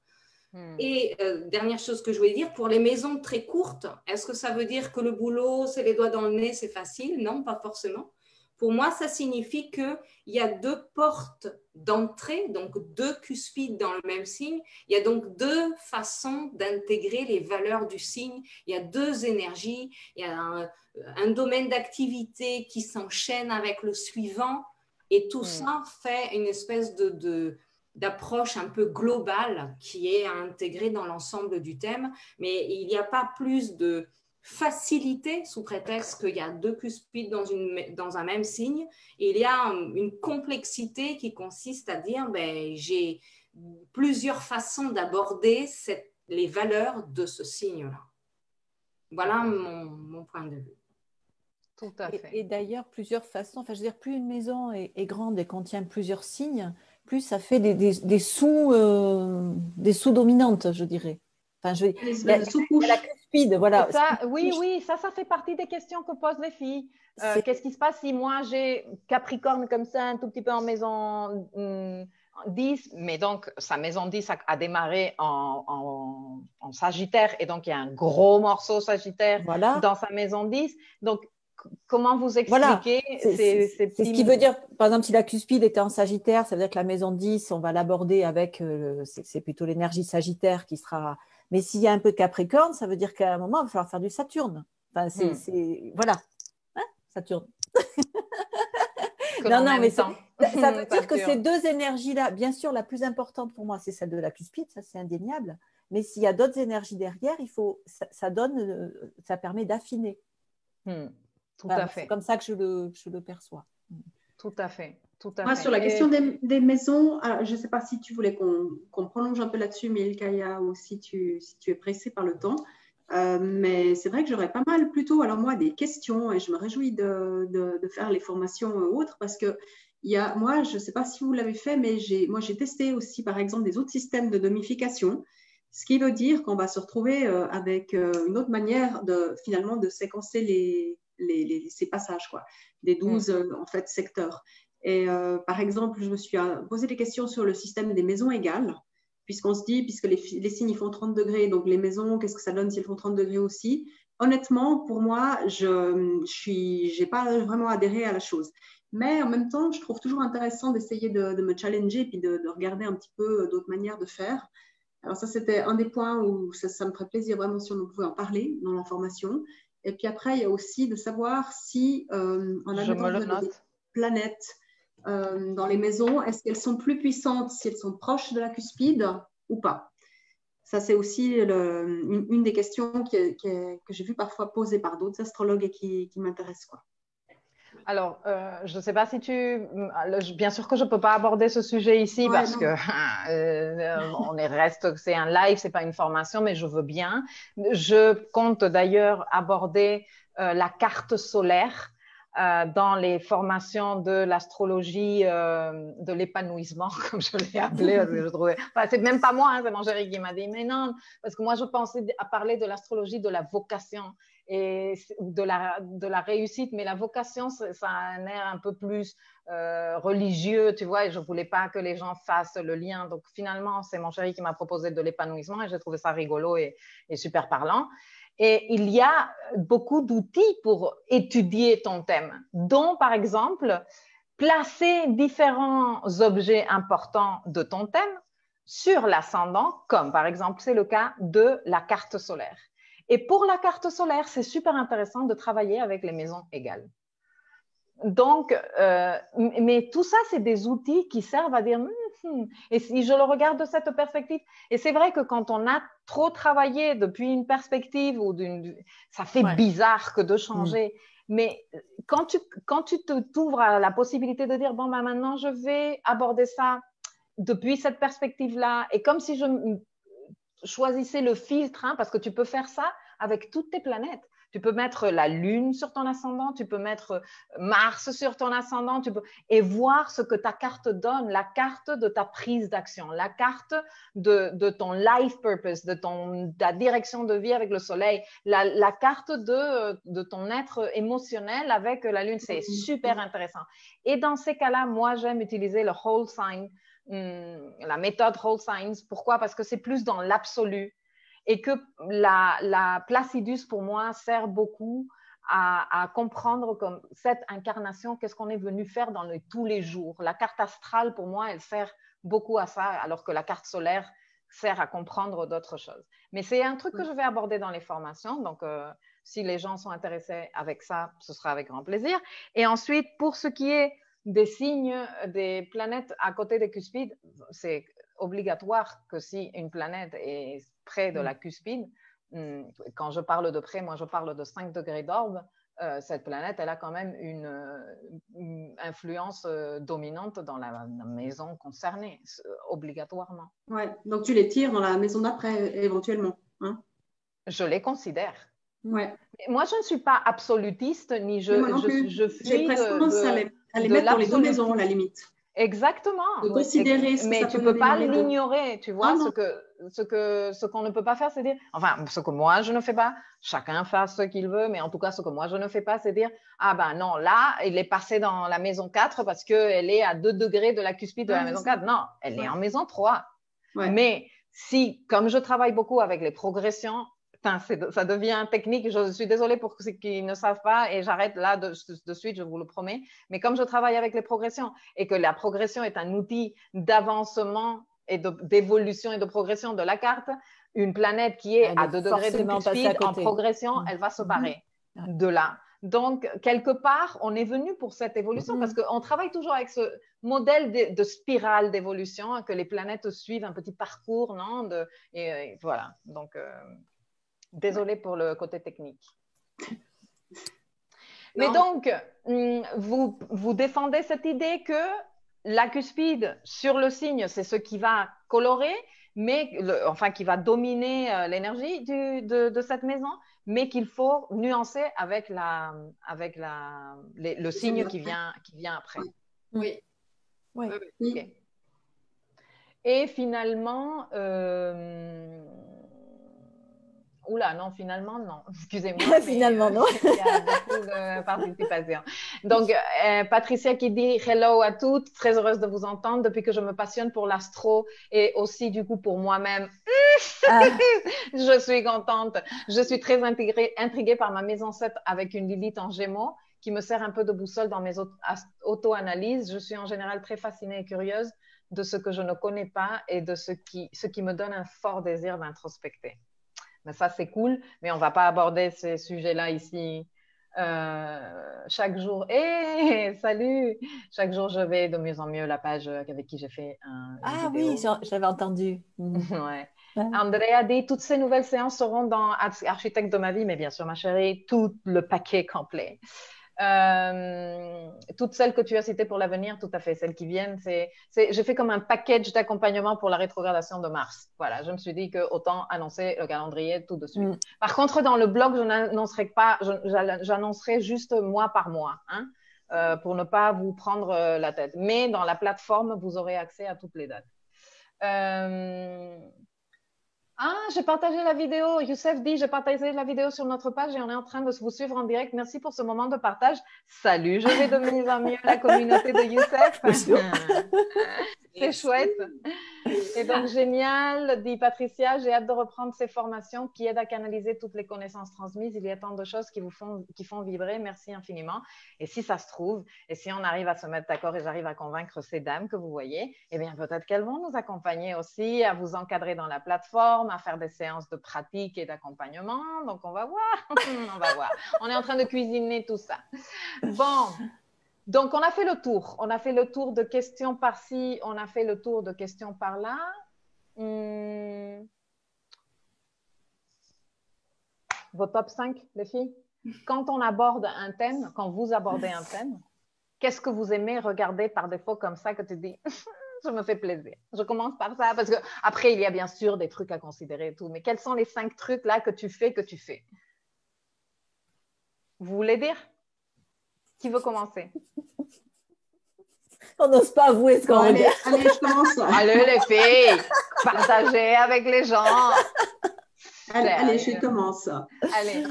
Et dernière chose que je voulais dire, pour les maisons très courtes, est-ce que ça veut dire que le boulot, c'est les doigts dans le nez, c'est facile? Non, pas forcément. Pour moi, ça signifie qu'il y a 2 portes d'entrée, donc 2 cuspides dans le même signe. Il y a donc 2 façons d'intégrer les valeurs du signe. Il y a 2 énergies. Il y a un domaine d'activité qui s'enchaîne avec le suivant. Et tout ça fait une espèce d'approche un peu globale qui est à intégrer dans l'ensemble du thème. Mais il n'y a pas plus de facilité sous prétexte qu'il y a 2 cuspides dans un même signe. Et il y a une complexité qui consiste à dire j'ai plusieurs façons d'aborder les valeurs de ce signe-là. Voilà mon point de vue. Tout à fait. Et d'ailleurs, plusieurs façons. Enfin, je veux dire, plus une maison est grande et contient plusieurs signes, plus ça fait des sous-dominantes, je dirais. Enfin, il y a la cuspide, voilà. Ça, oui, ça fait partie des questions que posent les filles. Qu'est-ce qui se passe si moi j'ai Capricorne comme ça, un tout petit peu en maison 10, mais donc sa maison 10 a démarré en Sagittaire, et donc il y a un gros morceau Sagittaire dans sa maison 10. Donc, comment vous expliquer ces c'est ce qui veut dire, par exemple, si la cuspide était en Sagittaire, ça veut dire que la maison 10, on va l'aborder avec, c'est plutôt l'énergie Sagittaire qui sera… Mais s'il y a un peu de Capricorne, ça veut dire qu'à un moment, il va falloir faire du Saturne. Enfin, voilà, hein, Saturne. Non, mais ça veut dire que ces 2 énergies-là, bien sûr, la plus importante pour moi, c'est celle de la cuspide, ça c'est indéniable. Mais s'il y a d'autres énergies derrière, ça permet d'affiner. Tout à fait. C'est comme ça que je le perçois. Tout à fait. Moi, sur la question des maisons, je ne sais pas si tu voulais qu'on prolonge un peu là-dessus, Milkaya, ou si tu es pressé par le temps. Mais c'est vrai que j'aurais pas mal plutôt, alors moi, des questions, et je me réjouis de faire les formations autres, parce que moi, je ne sais pas si vous l'avez fait, mais moi, j'ai testé aussi, par exemple, des autres systèmes de domification, ce qui veut dire qu'on va se retrouver avec une autre manière finalement de séquencer ces passages, quoi, des 12 en fait, secteurs. Et par exemple, je me suis posé des questions sur le système des maisons égales, puisqu'on se dit, puisque les signes ils font 30 degrés, donc les maisons, qu'est-ce que ça donne s'ils font 30 degrés aussi? Honnêtement, pour moi, je n'ai pas vraiment adhéré à la chose. Mais en même temps, je trouve toujours intéressant d'essayer de me challenger et puis de regarder un petit peu d'autres manières de faire. Alors ça, c'était un des points où ça me ferait plaisir vraiment si on pouvait en parler dans la formation. Et puis après, il y a aussi de savoir si on a des planètes dans les maisons, est-ce qu'elles sont plus puissantes si elles sont proches de la cuspide ou pas? Ça, c'est aussi une des questions que j'ai vu parfois posées par d'autres astrologues et qui m'intéresse, quoi. Alors, je ne sais pas si bien sûr que je ne peux pas aborder ce sujet ici parce que c'est un live, ce n'est pas une formation, mais je veux bien. Je compte d'ailleurs aborder la carte solaire dans les formations de l'astrologie de l'épanouissement, comme je l'ai appelé. C'est même pas moi, c'est mon chéri qui m'a dit, mais non, parce que moi je pensais à parler de l'astrologie de la vocation et de la réussite, mais la vocation, ça a un air un peu plus religieux, tu vois, et je voulais pas que les gens fassent le lien. Donc finalement, c'est mon chéri qui m'a proposé de l'épanouissement et j'ai trouvé ça rigolo et super parlant. Et il y a beaucoup d'outils pour étudier ton thème, dont par exemple, placer différents objets importants de ton thème sur l'ascendant, comme par exemple, c'est le cas de la carte solaire. Et pour la carte solaire, c'est super intéressant de travailler avec les maisons égales. Donc, mais tout ça, c'est des outils qui servent à dire, et si je le regarde de cette perspective, et c'est vrai que quand on a trop travaillé depuis une perspective, ça fait bizarre que de changer, mais quand tu t'ouvres à la possibilité de dire, bon, ben, maintenant, je vais aborder ça depuis cette perspective-là, et comme si je choisissais le filtre, hein, parce que tu peux faire ça avec toutes tes planètes. Tu peux mettre la Lune sur ton ascendant, tu peux mettre Mars sur ton ascendant, et voir ce que ta carte donne, la carte de ta prise d'action, la carte de ton life purpose, de ta direction de vie avec le soleil, la carte de ton être émotionnel avec la Lune. C'est super intéressant. Et dans ces cas-là, moi, j'aime utiliser le whole sign, la méthode whole signs. Pourquoi? Parce que c'est plus dans l'absolu. Et que la Placidus, pour moi, sert beaucoup à comprendre comme cette incarnation, qu'est-ce qu'on est venu faire dans tous les jours. La carte astrale, pour moi, elle sert beaucoup à ça, alors que la carte solaire sert à comprendre d'autres choses. Mais c'est un truc que je vais aborder dans les formations, donc si les gens sont intéressés avec ça, ce sera avec grand plaisir. Et ensuite, pour ce qui est des signes des planètes à côté des cuspides, c'est obligatoire que si une planète est près de la cuspide, quand je parle de près, moi je parle de 5 degrés d'orbe, cette planète, elle a quand même une influence dominante dans la maison concernée, obligatoirement. Ouais, donc tu les tires dans la maison d'après, éventuellement. Hein? Je les considère. Ouais. Moi, je ne suis pas absolutiste, ni je fuis j'ai presque tendance à les mettre dans les deux maisons, à la limite. Exactement. De considérer ce mais ça tu peut peux pas l'ignorer, tu vois. Ce qu'on ne peut pas faire, c'est dire, enfin, ce que moi je ne fais pas, chacun fasse ce qu'il veut, mais en tout cas, ce que moi je ne fais pas, c'est dire, ah ben non, là, il est passé dans la maison 4 parce qu'elle est à 2 degrés de la cuspide de la maison 4. Non, elle est en maison 3. Ouais. Mais si, comme je travaille beaucoup avec les progressions, ça devient technique. Je suis désolée pour ceux qui ne savent pas et j'arrête là de suite, je vous le promets. Mais comme je travaille avec les progressions et que la progression est un outil d'avancement et d'évolution et de progression de la carte, une planète qui est à 2 degrés de cuspide en progression, elle va se barrer de là. Donc, quelque part, on est venu pour cette évolution parce qu'on travaille toujours avec ce modèle de spirale d'évolution, que les planètes suivent un petit parcours, non? Et voilà. Donc, désolée pour le côté technique. Mais donc, vous défendez cette idée que la cuspide sur le signe, c'est ce qui va colorer, mais enfin qui va dominer l'énergie de cette maison, mais qu'il faut nuancer avec le signe qui vient après. Oui. Oui. Okay. Et finalement, oula, non, finalement, non. Excusez-moi. Finalement, non. Il y a beaucoup de participation. Donc, Patricia qui dit « Hello à toutes, très heureuse de vous entendre depuis que je me passionne pour l'astro et aussi du coup pour moi-même. Je suis contente. Je suis très intriguée par ma maison 7 avec une Lilith en Gémeaux qui me sert un peu de boussole dans mes auto-analyses. Je suis en général très fascinée et curieuse de ce que je ne connais pas et de ce qui me donne un fort désir d'introspecter. » Mais ça, c'est cool, mais on ne va pas aborder ces sujets-là ici chaque jour. Salut! Chaque jour, je vais de mieux en mieux la page avec qui j'ai fait une vidéo. Oui, j'avais entendu. Ouais. Andrea dit, toutes ces nouvelles séances seront dans Architecte de ma vie, mais bien sûr, ma chérie, tout le paquet complet. Toutes celles que tu as citées pour l'avenir, tout à fait, celles qui viennent, j'ai fait comme un package d'accompagnement pour la rétrogradation de Mars. Voilà, je me suis dit que autant annoncer le calendrier tout de suite. Par contre, dans le blog, je n'annoncerai pas, j'annoncerai juste mois par mois, hein, pour ne pas vous prendre la tête. Mais dans la plateforme, vous aurez accès à toutes les dates. J'ai partagé la vidéo. Youssef dit, j'ai partagé la vidéo sur notre page et on est en train de vous suivre en direct. Merci pour ce moment de partage. Salut, je vais de mieux en mieux la communauté de Youssef. C'est chouette. Et donc, génial, dit Patricia, j'ai hâte de reprendre ces formations qui aident à canaliser toutes les connaissances transmises. Il y a tant de choses qui font vibrer. Merci infiniment. Et si ça se trouve, et si on arrive à se mettre d'accord et j'arrive à convaincre ces dames que vous voyez, eh bien, peut-être qu'elles vont nous accompagner aussi à vous encadrer dans la plateforme, à faire des séances de pratique et d'accompagnement. Donc, on va voir. On va voir. On est en train de cuisiner tout ça. Bon. Donc, on a fait le tour. On a fait le tour de questions par-ci, on a fait le tour de questions par-là. Vos top 5, les filles? Quand on aborde un thème, quand vous abordez un thème, qu'est-ce que vous aimez regarder par défaut comme ça que tu dis je me fais plaisir. Je commence par ça parce que après il y a bien sûr des trucs à considérer et tout. Mais quels sont les 5 trucs là que tu fais? Vous voulez dire? Qui veut commencer? On n'ose pas avouer ce qu'on regarde. Allez, je commence. Allez les filles, partagez avec les gens. Allez, je commence. Allez.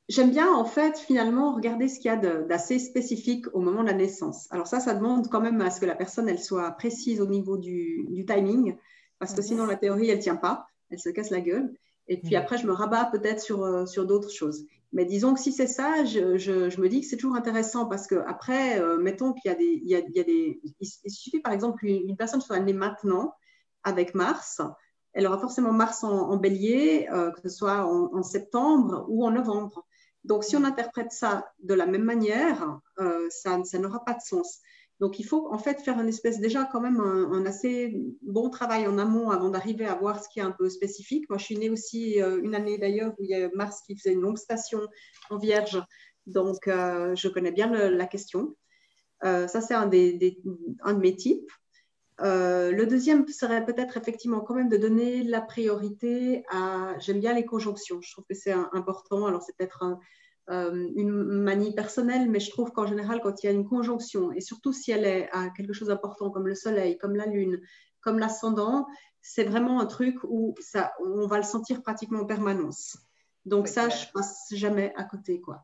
J'aime bien, en fait, finalement, regarder ce qu'il y a d'assez spécifique au moment de la naissance. Alors ça demande quand même à ce que la personne, elle soit précise au niveau du timing, parce que sinon, la théorie, elle ne tient pas, elle se casse la gueule. Et puis après, je me rabats peut-être sur d'autres choses. Mais disons que si c'est ça, je me dis que c'est toujours intéressant, parce qu'après, mettons qu'il y a des... Il suffit, par exemple, qu'une personne soit née maintenant, avec Mars, elle aura forcément Mars en bélier, que ce soit en septembre ou en novembre. Donc, si on interprète ça de la même manière, ça n'aura pas de sens. Donc, il faut en fait faire une espèce, déjà quand même un assez bon travail en amont avant d'arriver à voir ce qui est un peu spécifique. Moi, je suis née aussi une année d'ailleurs où il y a Mars qui faisait une longue station en Vierge. Donc, je connais bien la question. Ça, c'est un de mes types. Le deuxième serait peut-être effectivement quand même de donner la priorité à... J'aime bien les conjonctions, je trouve que c'est important. Alors c'est peut-être une manie personnelle, mais je trouve qu'en général quand il y a une conjonction, et surtout si elle est à quelque chose d'important comme le soleil, comme la lune, comme l'ascendant, c'est vraiment un truc où on va le sentir pratiquement en permanence. Donc ça, je passe jamais à côté, quoi.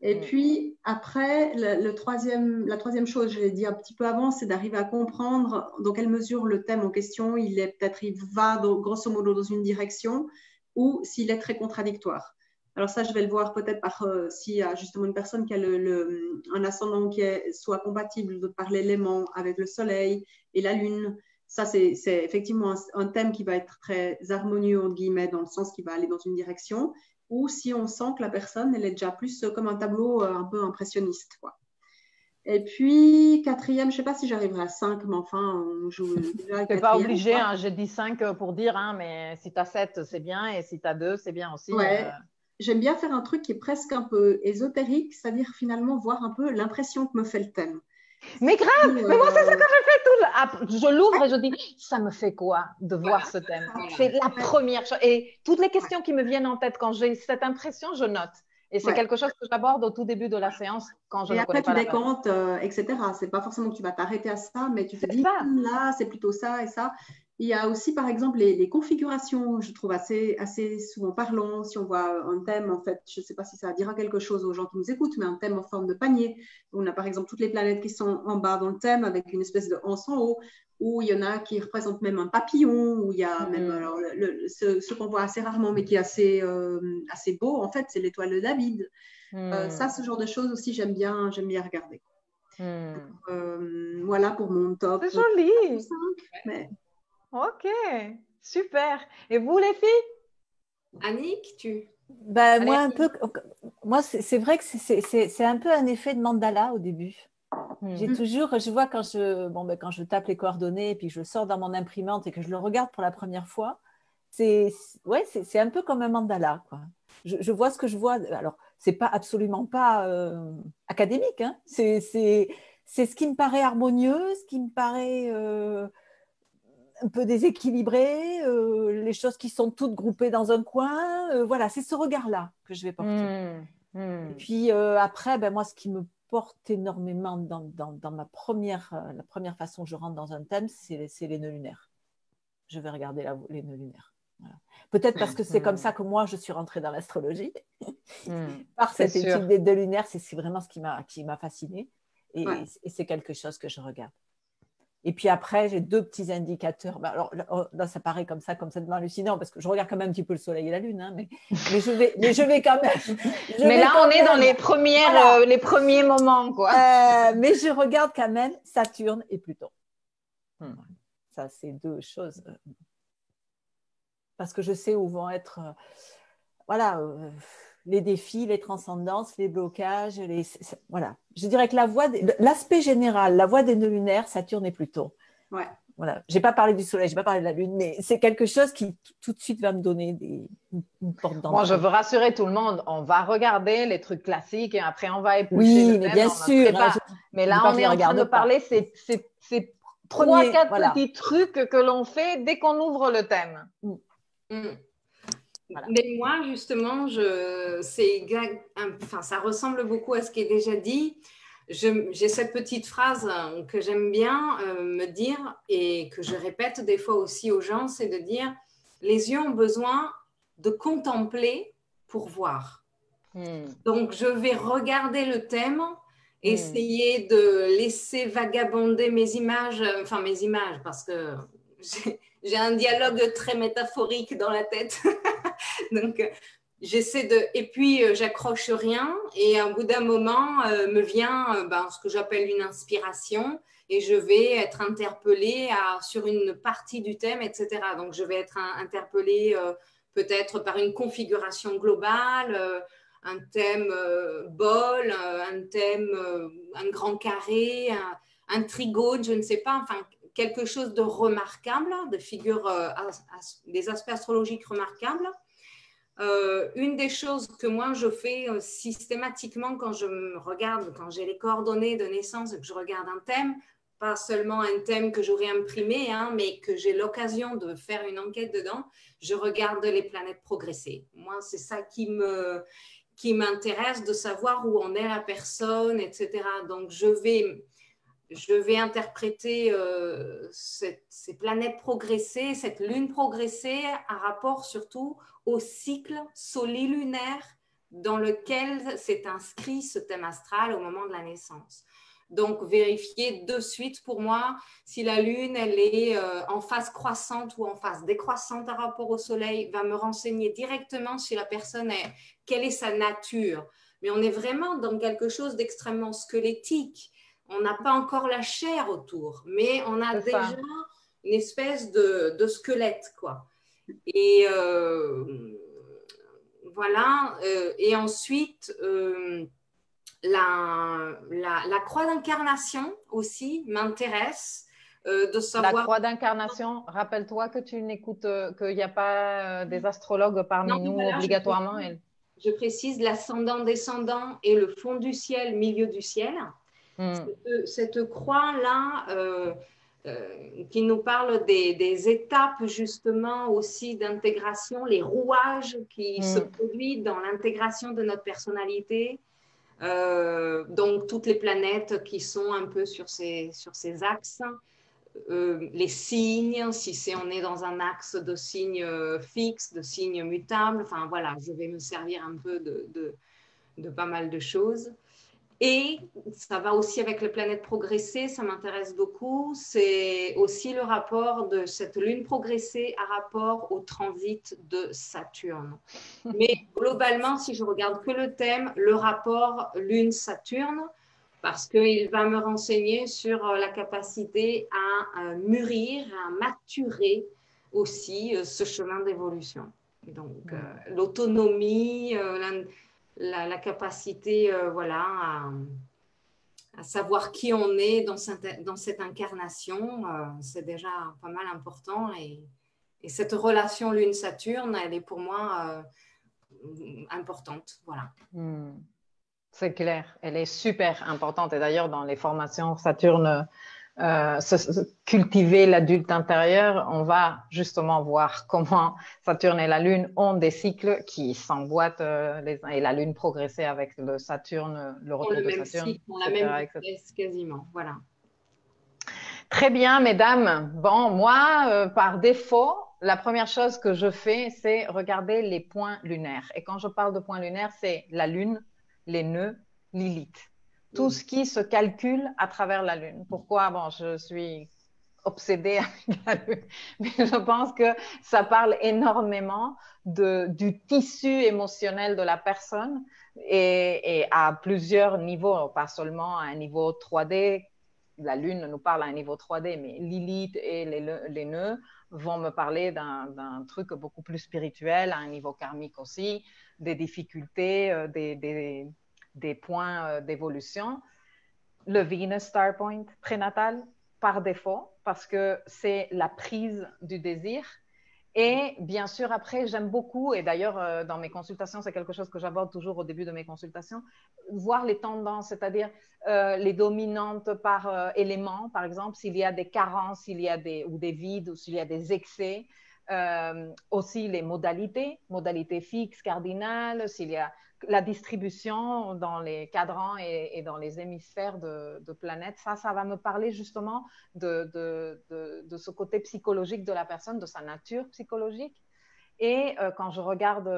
Et puis, après, la troisième chose, je l'ai dit un petit peu avant, c'est d'arriver à comprendre dans quelle mesure le thème en question, il va grosso modo dans une direction ou s'il est très contradictoire. Alors ça, je vais le voir peut-être s'il y a justement une personne qui a un ascendant qui est soit compatible par l'élément avec le soleil et la lune. Ça, c'est effectivement un thème qui va être très harmonieux, entre guillemets, dans le sens qui va aller dans une direction, ou si on sent que la personne, elle est déjà plus comme un tableau un peu impressionniste, quoi. Et puis, quatrième, je ne sais pas si j'arriverai à 5, mais enfin, on joue déjà. Tu n'es pas obligé, hein, j'ai dit 5 pour dire, hein, mais si tu as 7, c'est bien, et si tu as 2, c'est bien aussi. Ouais. J'aime bien faire un truc qui est presque un peu ésotérique, c'est-à-dire finalement voir un peu l'impression que me fait le thème. Mais grave, mais moi c'est ça que je fais tout. Je l'ouvre et je dis, ça me fait quoi de voir ce thème? C'est la première chose. Et toutes les questions qui me viennent en tête quand j'ai cette impression, je note. Et c'est quelque chose que j'aborde au tout début de la séance quand je ne connais pas la base. Et après, tu décantes, etc. C'est pas forcément que tu vas t'arrêter à ça, mais tu te dis, là, c'est plutôt ça et ça. Il y a aussi, par exemple, les configurations, je trouve assez souvent parlant. Si on voit un thème, en fait, je ne sais pas si ça dira quelque chose aux gens qui nous écoutent, mais un thème en forme de panier. On a, par exemple, toutes les planètes qui sont en bas dans le thème avec une espèce de anse en haut, où il y en a qui représentent même un papillon, où il y a même alors, ce qu'on voit assez rarement, mais qui est assez beau, en fait, c'est l'étoile de David. Ça, ce genre de choses aussi, j'aime bien regarder. Voilà pour mon top. C'est joli. 5, mais... Ok, super. Et vous, les filles? Annick, moi, c'est vrai que c'est un peu un effet de mandala au début. Je vois quand je tape les coordonnées et puis je sors dans mon imprimante et que je le regarde pour la première fois, c'est un peu comme un mandala, quoi. Je vois ce que je vois. Alors, c'est pas absolument pas académique, hein. C'est ce qui me paraît harmonieux, ce qui me paraît un peu déséquilibré, les choses qui sont toutes groupées dans un coin. Voilà, c'est ce regard-là que je vais porter. Et puis après, moi, ce qui me porte énormément dans la première façon que je rentre dans un thème, c'est les nœuds lunaires. Je vais regarder les nœuds lunaires. Voilà. Peut-être parce que c'est comme ça que moi, je suis rentrée dans l'astrologie. Par cette étude des nœuds lunaires, c'est vraiment ce qui m'a fascinée. Et c'est quelque chose que je regarde. Et puis après, j'ai 2 petits indicateurs. Alors là, ça paraît comme ça complètement hallucinant parce que je regarde quand même un petit peu le soleil et la lune, hein, mais je vais quand même. Mais là, on est dans les premiers moments, quoi. Mais je regarde quand même Saturne et Pluton. Ça, c'est 2 choses. Parce que je sais où vont être. les défis, les transcendances, les blocages. Voilà. Je dirais que l'aspect général, la voie des nœuds lunaires, Saturne et Pluton. Ouais. Voilà. Je n'ai pas parlé du Soleil, je n'ai pas parlé de la Lune, mais c'est quelque chose qui tout de suite va me donner une porte d'entrée. Bon, je veux rassurer tout le monde, on va regarder les trucs classiques et après on va éplucher oui, le mais thème bien dans notre sûr. prépa. Mais là, on est en train de parler ces 3-4 petits trucs que l'on fait dès qu'on ouvre le thème. Voilà. Mais moi, justement, ça ressemble beaucoup à ce qui est déjà dit. J'ai cette petite phrase que j'aime bien me dire et que je répète des fois aussi aux gens, c'est de dire les yeux ont besoin de contempler pour voir. Donc, je vais regarder le thème, essayer de laisser vagabonder mes images, parce que j'ai un dialogue très métaphorique dans la tête. Donc, et puis j'accroche rien et à bout d'un moment me vient ce que j'appelle une inspiration et je vais être interpellée sur une partie du thème, etc. Donc, je vais être interpellée peut-être par une configuration globale, un thème bol, un thème, un grand carré, un trigone, je ne sais pas, enfin, quelque chose de remarquable, de figures, des aspects astrologiques remarquables. Une des choses que moi je fais systématiquement quand je me regarde, quand j'ai les coordonnées de naissance et que je regarde un thème, pas seulement un thème que j'aurais imprimé, mais que j'ai l'occasion de faire une enquête dedans, je regarde les planètes progresser. Moi, c'est ça qui m'intéresse, de savoir où en est la personne, etc. Donc, je vais interpréter ces planètes progressées, cette lune progressée, en rapport surtout au cycle solilunaire dans lequel s'est inscrit ce thème astral au moment de la naissance. Donc, vérifier de suite pour moi si la lune, elle est en phase croissante ou en phase décroissante par rapport au soleil, va me renseigner directement si la personne quelle est sa nature. Mais on est vraiment dans quelque chose d'extrêmement squelettique. On n'a pas encore la chair autour, mais on a déjà une espèce de squelette, quoi. Et voilà. Et ensuite, la croix d'incarnation aussi m'intéresse. De savoir... La croix d'incarnation, rappelle-toi que tu n'écoutes, qu'il n'y a pas des astrologues parmi nous obligatoirement. Je précise l'ascendant-descendant et le fond du ciel, milieu du ciel. Cette croix-là qui nous parle des étapes justement aussi d'intégration, les rouages qui se produisent dans l'intégration de notre personnalité. Donc toutes les planètes qui sont un peu sur ces axes, les signes, si on est dans un axe de signes fixes, de signes mutables, enfin voilà, je vais me servir un peu de pas mal de choses. Et ça va aussi avec les planètes progressées, ça m'intéresse beaucoup. C'est aussi le rapport de cette lune progressée à rapport au transit de Saturne. Mais globalement, si je regarde que le thème, le rapport lune-Saturne, parce qu'il va me renseigner sur la capacité à mûrir, à maturer aussi ce chemin d'évolution. Donc, l'autonomie, la capacité à savoir qui on est dans cette incarnation, c'est déjà pas mal important. Et cette relation Lune-Saturne, elle est pour moi importante. Voilà. C'est clair, elle est super importante. Et d'ailleurs, dans les formations Saturne, cultiver l'adulte intérieur, on va justement voir comment Saturne et la Lune ont des cycles qui s'emboîtent et la Lune progresser avec le Saturne, le retour de Saturne. Cycle, on la même vitesse quasiment, voilà. Très bien, mesdames. Bon, moi, par défaut, la première chose que je fais, c'est regarder les points lunaires. Et quand je parle de points lunaires, c'est la Lune, les nœuds, Lilith. Tout ce qui se calcule à travers la Lune. Pourquoi? Bon, je suis obsédée avec la Lune, mais je pense que ça parle énormément du tissu émotionnel de la personne et à plusieurs niveaux, pas seulement à un niveau 3D, la Lune nous parle à un niveau 3D, mais Lilith et les nœuds vont me parler d'un truc beaucoup plus spirituel, à un niveau karmique aussi, des difficultés, des points d'évolution. Le Venus Star Point prénatal, par défaut, parce que c'est la prise du désir. Et bien sûr, après, j'aime beaucoup, et d'ailleurs, dans mes consultations, c'est quelque chose que j'aborde toujours au début de mes consultations, voir les tendances, c'est-à-dire les dominantes par élément, par exemple, s'il y a des carences, ou des vides, ou s'il y a des excès. Aussi les modalités fixes, cardinales, s'il y a la distribution dans les cadrans et dans les hémisphères de planètes, ça va me parler justement de ce côté psychologique de la personne, de sa nature psychologique. Et quand je regarde,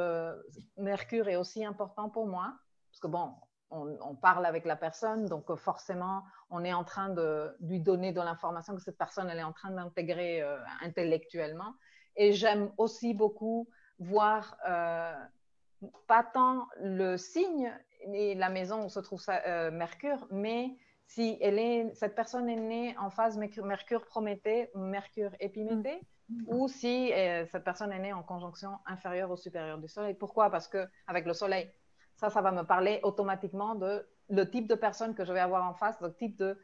Mercure est aussi important pour moi, parce que bon, on parle avec la personne, donc forcément, on est en train de lui donner de l'information que cette personne, elle est en train d'intégrer intellectuellement. Et j'aime aussi beaucoup voir pas tant le signe et la maison où se trouve Mercure, mais si cette personne est née en phase Mercure Prométhée ou Mercure Épiméthée, ou si cette personne est née en conjonction inférieure ou supérieure du Soleil. Pourquoi? Parce qu'avec le Soleil, ça va me parler automatiquement de le type de personne que je vais avoir en face, le type de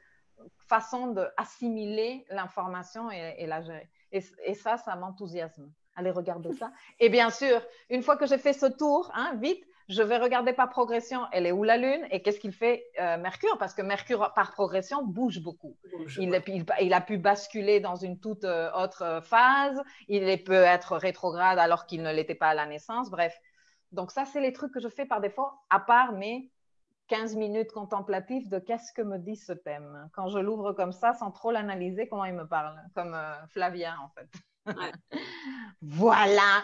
façon d'assimiler l'information et la gérer. Et ça m'enthousiasme. Allez regarder ça. Et bien sûr, une fois que j'ai fait ce tour, vite, je vais regarder par progression, elle est où la Lune et qu'est-ce qu'il fait Mercure, parce que Mercure, par progression, bouge beaucoup. Il a pu basculer dans une toute autre phase, il peut être rétrograde alors qu'il ne l'était pas à la naissance, bref. Donc ça, c'est les trucs que je fais par défaut, à part mes 15 minutes contemplatives de qu'est-ce que me dit ce thème. Quand je l'ouvre comme ça, sans trop l'analyser, comment il me parle, comme Flavia en fait. Ouais. Voilà.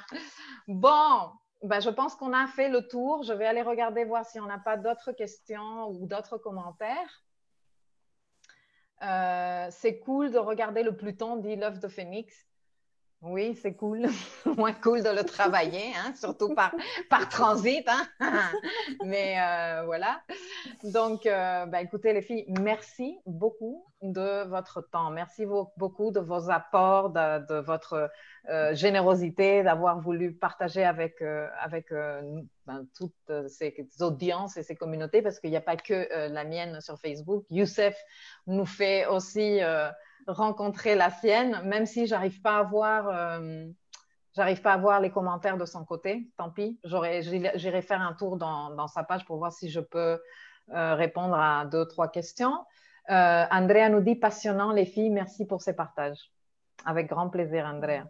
Bon, je pense qu'on a fait le tour. Je vais aller regarder, voir si on n'a pas d'autres questions ou d'autres commentaires. C'est cool de regarder le Pluton, dit l'œuf de Phénix. Oui, c'est cool. Moins cool de le travailler, surtout par transit. Mais voilà. Donc, écoutez les filles, merci beaucoup de votre temps. Merci beaucoup de vos apports, de votre générosité, d'avoir voulu partager avec toutes ces audiences et ces communautés, parce qu'il n'y a pas que la mienne sur Facebook. Youssef nous fait aussi rencontrer la sienne, même si j'arrive pas à voir les commentaires de son côté. Tant pis, j'irai faire un tour dans sa page pour voir si je peux répondre à 2-3 questions. Andrea nous dit passionnant les filles, merci pour ces partages. Avec grand plaisir, Andrea.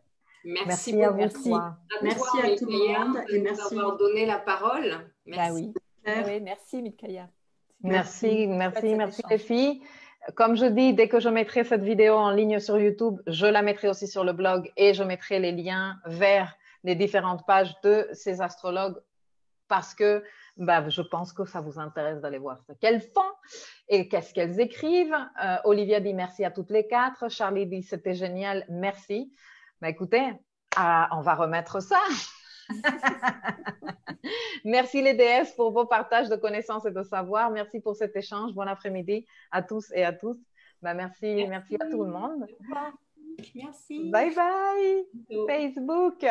Merci à vous trois. Merci à tout le monde et merci d'avoir donné la parole. Merci. Oui, merci Mikaya. Merci les filles. Comme je dis, dès que je mettrai cette vidéo en ligne sur YouTube, je la mettrai aussi sur le blog et je mettrai les liens vers les différentes pages de ces astrologues parce que je pense que ça vous intéresse d'aller voir ce qu'elles font et qu'est-ce qu'elles écrivent. Olivia dit merci à toutes les 4. Charlie dit c'était génial, merci. Écoutez, on va remettre ça. Merci les déesses pour vos partages de connaissances et de savoir. Merci pour cet échange. Bon après-midi à tous et à tous. Merci à tout le monde. Merci. Bye bye. Facebook.